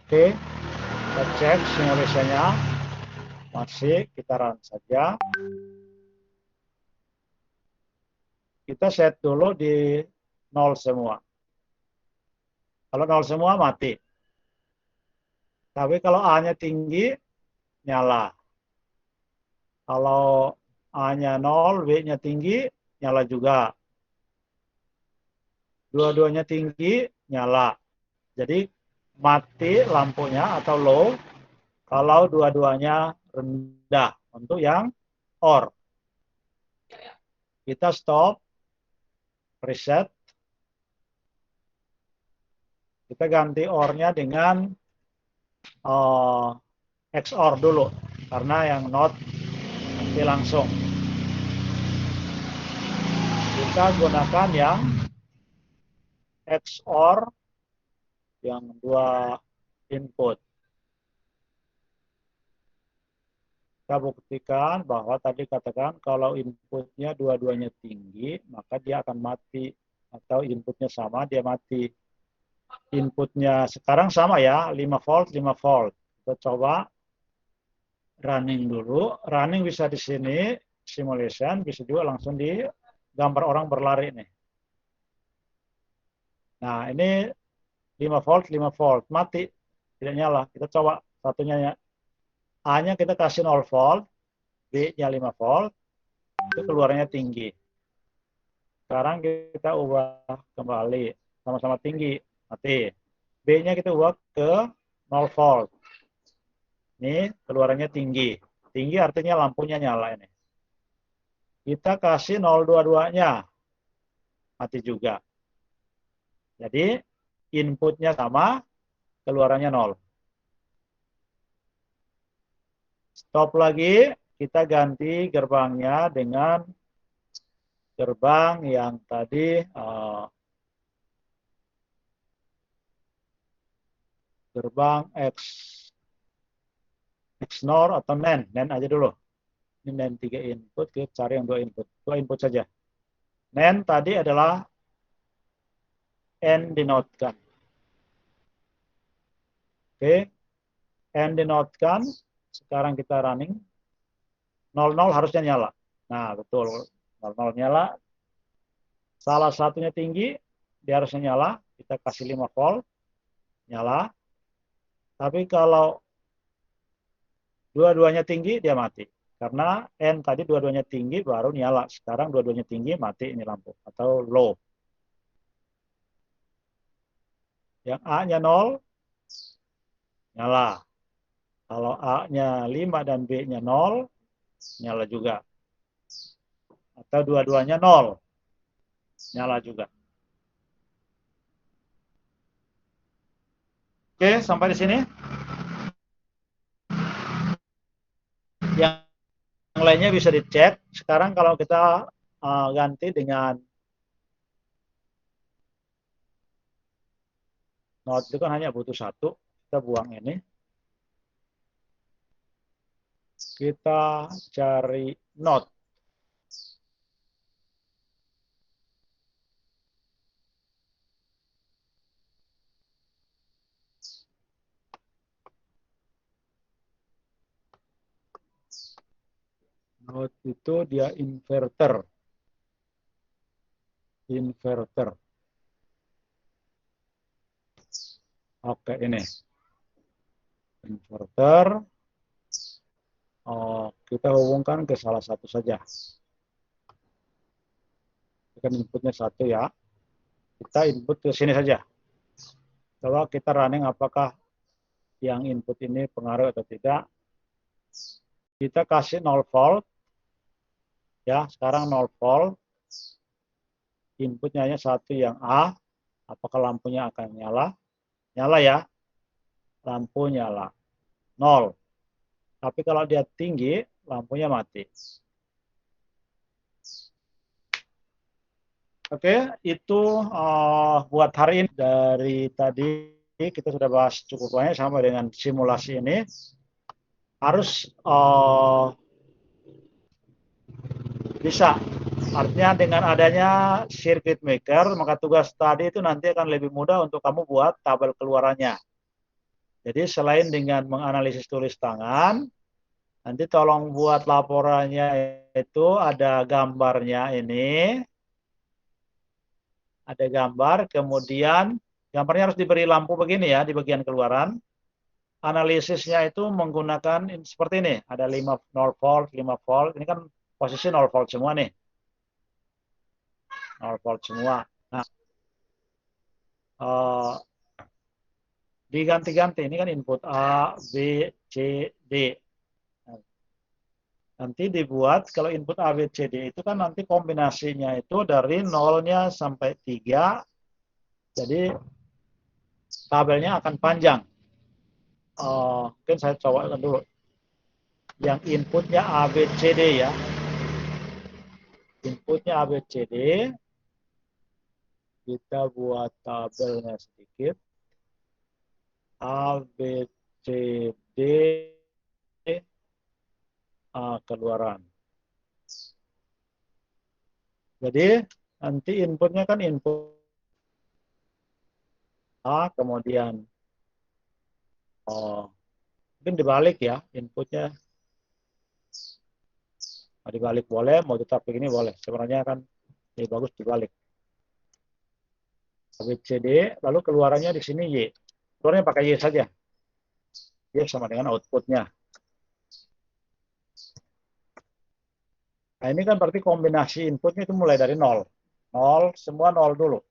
Oke, kita cek simulasinya. Masih, kita run saja. Kita set dulu di 0 semua. Kalau 0 semua, mati. Tapi kalau A-nya tinggi, nyala. Kalau A-nya 0, B-nya tinggi, nyala juga. Dua-duanya tinggi, nyala. Jadi, mati lampunya atau low kalau dua-duanya rendah. Untuk yang OR. Kita stop, reset. Kita ganti OR-nya dengan XOR dulu, karena yang NOT nanti langsung. Kita gunakan yang XOR yang 2 input. Kita buktikan bahwa tadi katakan kalau inputnya dua-duanya tinggi, maka dia akan mati. Atau inputnya sama, dia mati. Inputnya sekarang sama ya, 5 volt, 5 volt. Kita coba running dulu. Running bisa di sini, simulation, bisa juga langsung di gambar orang berlari nih. Nah, ini 5 volt, 5 volt. Mati. Tidak nyala. Kita coba satunya ya. A-nya kita kasih 0 volt, B-nya 5 volt, itu keluarannya tinggi. Sekarang kita ubah kembali, sama-sama tinggi, mati. B-nya kita ubah ke 0 volt. Ini keluarannya tinggi. Tinggi artinya lampunya nyala ini. Kita kasih 022-nya, mati juga. Jadi inputnya sama, keluarannya 0. Stop lagi, kita ganti gerbangnya dengan gerbang yang tadi gerbang XNOR atau NAND. NAND aja dulu. Ini NAND 3 input, kita cari yang 2 input. 2 input saja. NAND tadi adalah N denote-kan. Oke. N denote-kan. Sekarang kita running. 00 harusnya nyala. Nah, betul. 00 nyala. Salah satunya tinggi, dia harusnya nyala. Kita kasih 5 volt. Nyala. Tapi kalau dua-duanya tinggi, dia mati. Karena N tadi dua-duanya tinggi, baru nyala. Sekarang dua-duanya tinggi, mati ini lampu. Atau low. Yang A-nya 0, nyala. Kalau A-nya 5 dan B-nya 0, nyala juga. Atau dua-duanya 0, nyala juga. Oke, sampai di sini. Yang lainnya bisa dicek. Sekarang kalau kita ganti dengan not itu kan hanya butuh 1. Kita buang ini. Kita cari not. Not itu dia inverter. Inverter. Oke, ini. Inverter. Kita hubungkan ke salah satu saja. Kan inputnya 1 ya. Kita input ke sini saja. Coba kita running apakah yang input ini pengaruh atau tidak. Kita kasih 0 volt. Ya, sekarang 0 volt. Inputnya hanya 1 yang A. Apakah lampunya akan nyala? Nyala ya. Lampu nyala. 0. Tapi kalau dia tinggi, lampunya mati. Oke, itu buat hari ini. Dari tadi kita sudah bahas cukup banyak sama dengan simulasi ini. Harus bisa. Artinya dengan adanya circuit maker, maka tugas tadi itu nanti akan lebih mudah untuk kamu buat tabel keluarannya. Jadi selain dengan menganalisis tulis tangan, nanti tolong buat laporannya itu ada gambarnya ini. Ada gambar, kemudian gambarnya harus diberi lampu begini ya di bagian keluaran. Analisisnya itu menggunakan seperti ini. Ada 0 volt, 5 volt. Ini kan posisi 0 volt semua nih. 0 volt semua. Nah, diganti-ganti. Ini kan input A, B, C, D. Nanti dibuat, kalau input A, B, C, D itu kan nanti kombinasinya itu dari 0-nya sampai 3. Jadi tabelnya akan panjang. Mungkin saya coba dulu. Yang inputnya A, B, C, D ya. Inputnya A, B, C, D. Kita buat tabelnya sedikit. A, B, C, D, keluaran. Jadi nanti inputnya kan input A, kemudian mungkin dibalik ya inputnya. Dibalik boleh, mau tetap begini boleh. Sebenarnya kan lebih bagus dibalik. A, B, C, D, lalu keluarannya di sini Y. Keluarnya pakai Y saja. Y sama dengan outputnya. Nah ini kan berarti kombinasi inputnya itu mulai dari 0. 0, semua 0 dulu.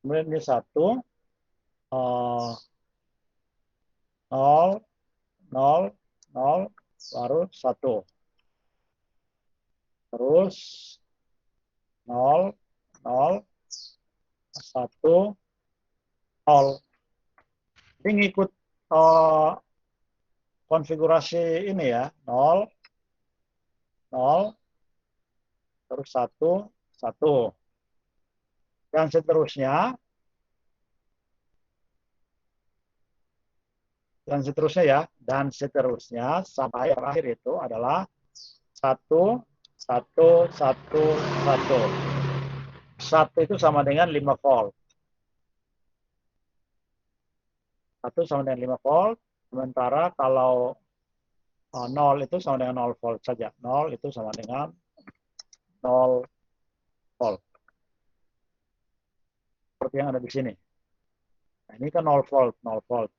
Kemudian ini 1, 0, 0, 0, baru 1. Terus 0, 0, 1, 0. Ini ngikut konfigurasi ini ya. 0, 0, terus 1, 1. Dan seterusnya. Dan seterusnya ya. Dan seterusnya sampai akhir itu adalah 1, 1, 1, 1. 1 itu sama dengan 5 volt. 1 sama dengan 5 volt. Sementara kalau 0 itu sama dengan 0 volt saja. 0 itu sama dengan 0 volt. Seperti yang ada di sini. Nah, ini kan 0 volt, 0 volt.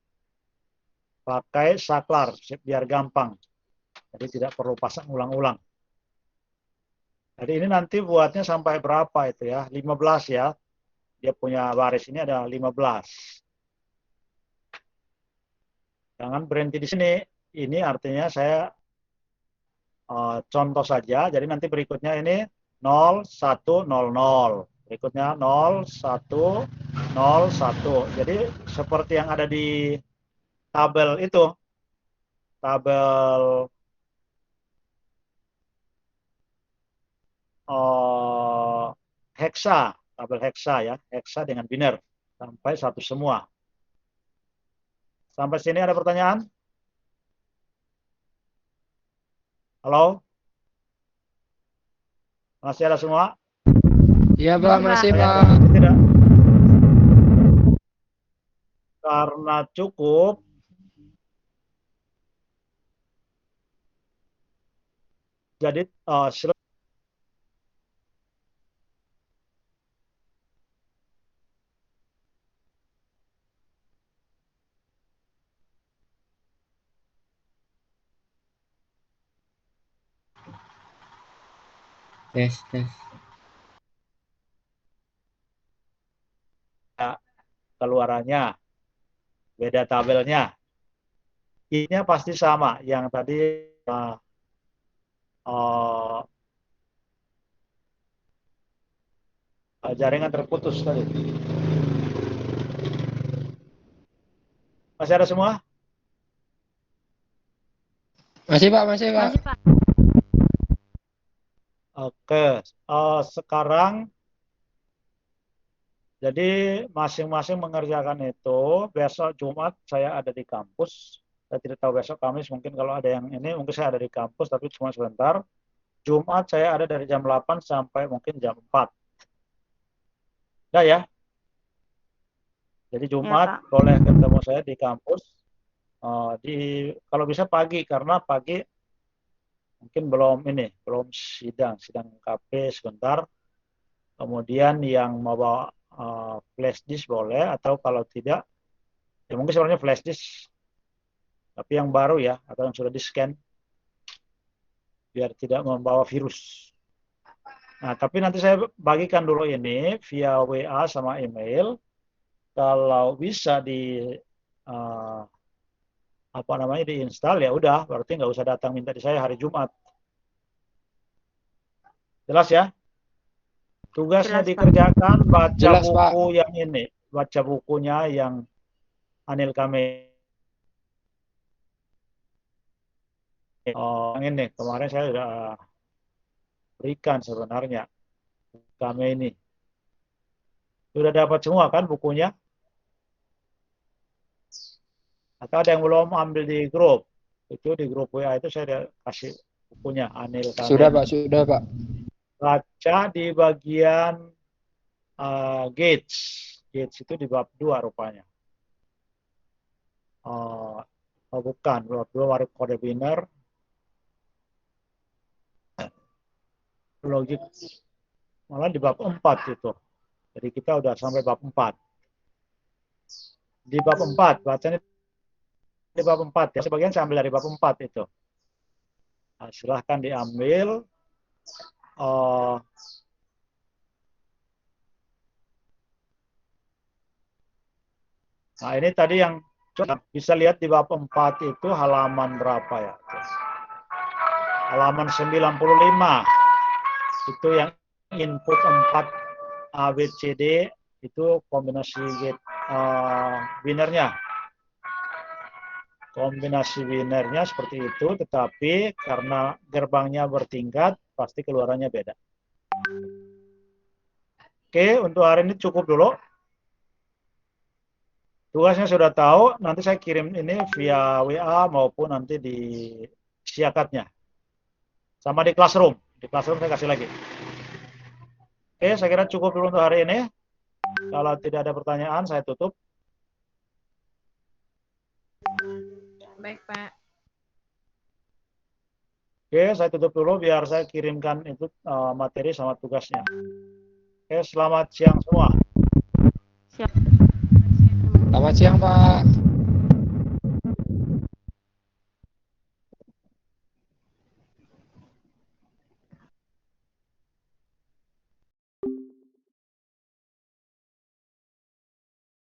Pakai saklar biar gampang. Jadi tidak perlu pasang ulang-ulang. Jadi ini nanti buatnya sampai berapa itu ya? 15 ya. Dia punya baris ini ada 15. Jangan berhenti di sini. Ini artinya saya contoh saja. Jadi nanti berikutnya ini 0, 1, 0, 0. Berikutnya 0, 1, 0, 1. Jadi seperti yang ada di tabel itu. Tabel hexa. Tabel hexa ya. Hexa dengan biner. Sampai 1 semua. Sampai sini ada pertanyaan? Halo? Masih ada semua? Iya Pak, masih Pak. Pak. Tidak. Karena cukup, jadi Tes. keluarannya, beda tabelnya. Ini pasti sama. Yang tadi jaringan terputus tadi. Masih ada semua? Masih Pak, masih Pak. Masih Pak. Oke. Sekarang jadi masing-masing mengerjakan itu. Besok Jumat saya ada di kampus. Saya tidak tahu besok Kamis, mungkin kalau ada yang ini, mungkin saya ada di kampus, tapi cuma sebentar. Jumat saya ada dari jam 8 sampai mungkin jam 4. Udah ya? Jadi Jumat Pak. boleh ketemu saya di kampus. Kalau bisa pagi, karena pagi mungkin belum sidang KP sebentar. Kemudian yang mau bawa flash disk boleh, atau kalau tidak, ya mungkin sebenarnya flash disk, tapi yang baru ya, atau yang sudah di-scan, biar tidak membawa virus. Nah, tapi nanti saya bagikan dulu ini via WA sama email. Kalau bisa diinstal ya udah, berarti nggak usah datang minta di saya hari Jumat. Jelas ya? Tugasnya Jelas, Pak. dikerjakan, baca Jelas, buku Pak. yang ini, baca bukunya yang Anil Kame. Yang ini kemarin saya sudah berikan sebenarnya kami ini sudah dapat semua kan bukunya, atau ada yang belum ambil di grup? Itu di grup WA itu saya udah kasih bukunya Anil Kame. Sudah Pak, sudah Pak. Baca di bagian Gates itu di bab 2 rupanya. Oh bukan, bab 2 Warik Kode Winner. Logik malah di bab 4 itu. Jadi kita udah sampai bab 4. Di bab 4, bacanya di bab 4 ya. Sebagian saya ambil dari bab 4 itu. Nah, silahkan diambil. Nah, ini tadi yang bisa lihat di bab 4 itu halaman berapa ya? Halaman 95. Itu yang input 4 ABCD itu kombinasi gate winnernya. Kombinasi winnernya seperti itu, tetapi karena gerbangnya bertingkat, pasti keluarannya beda. Oke, untuk hari ini cukup dulu. Tugasnya sudah tahu, nanti saya kirim ini via WA maupun nanti di siakatnya. Sama di Classroom. Di Classroom saya kasih lagi. Oke, saya kira cukup dulu untuk hari ini. Kalau tidak ada pertanyaan, saya tutup. Baik, Pak. Oke, saya tutup dulu biar saya kirimkan itu materi sama tugasnya. Oke, selamat siang semua. Selamat siang Pak.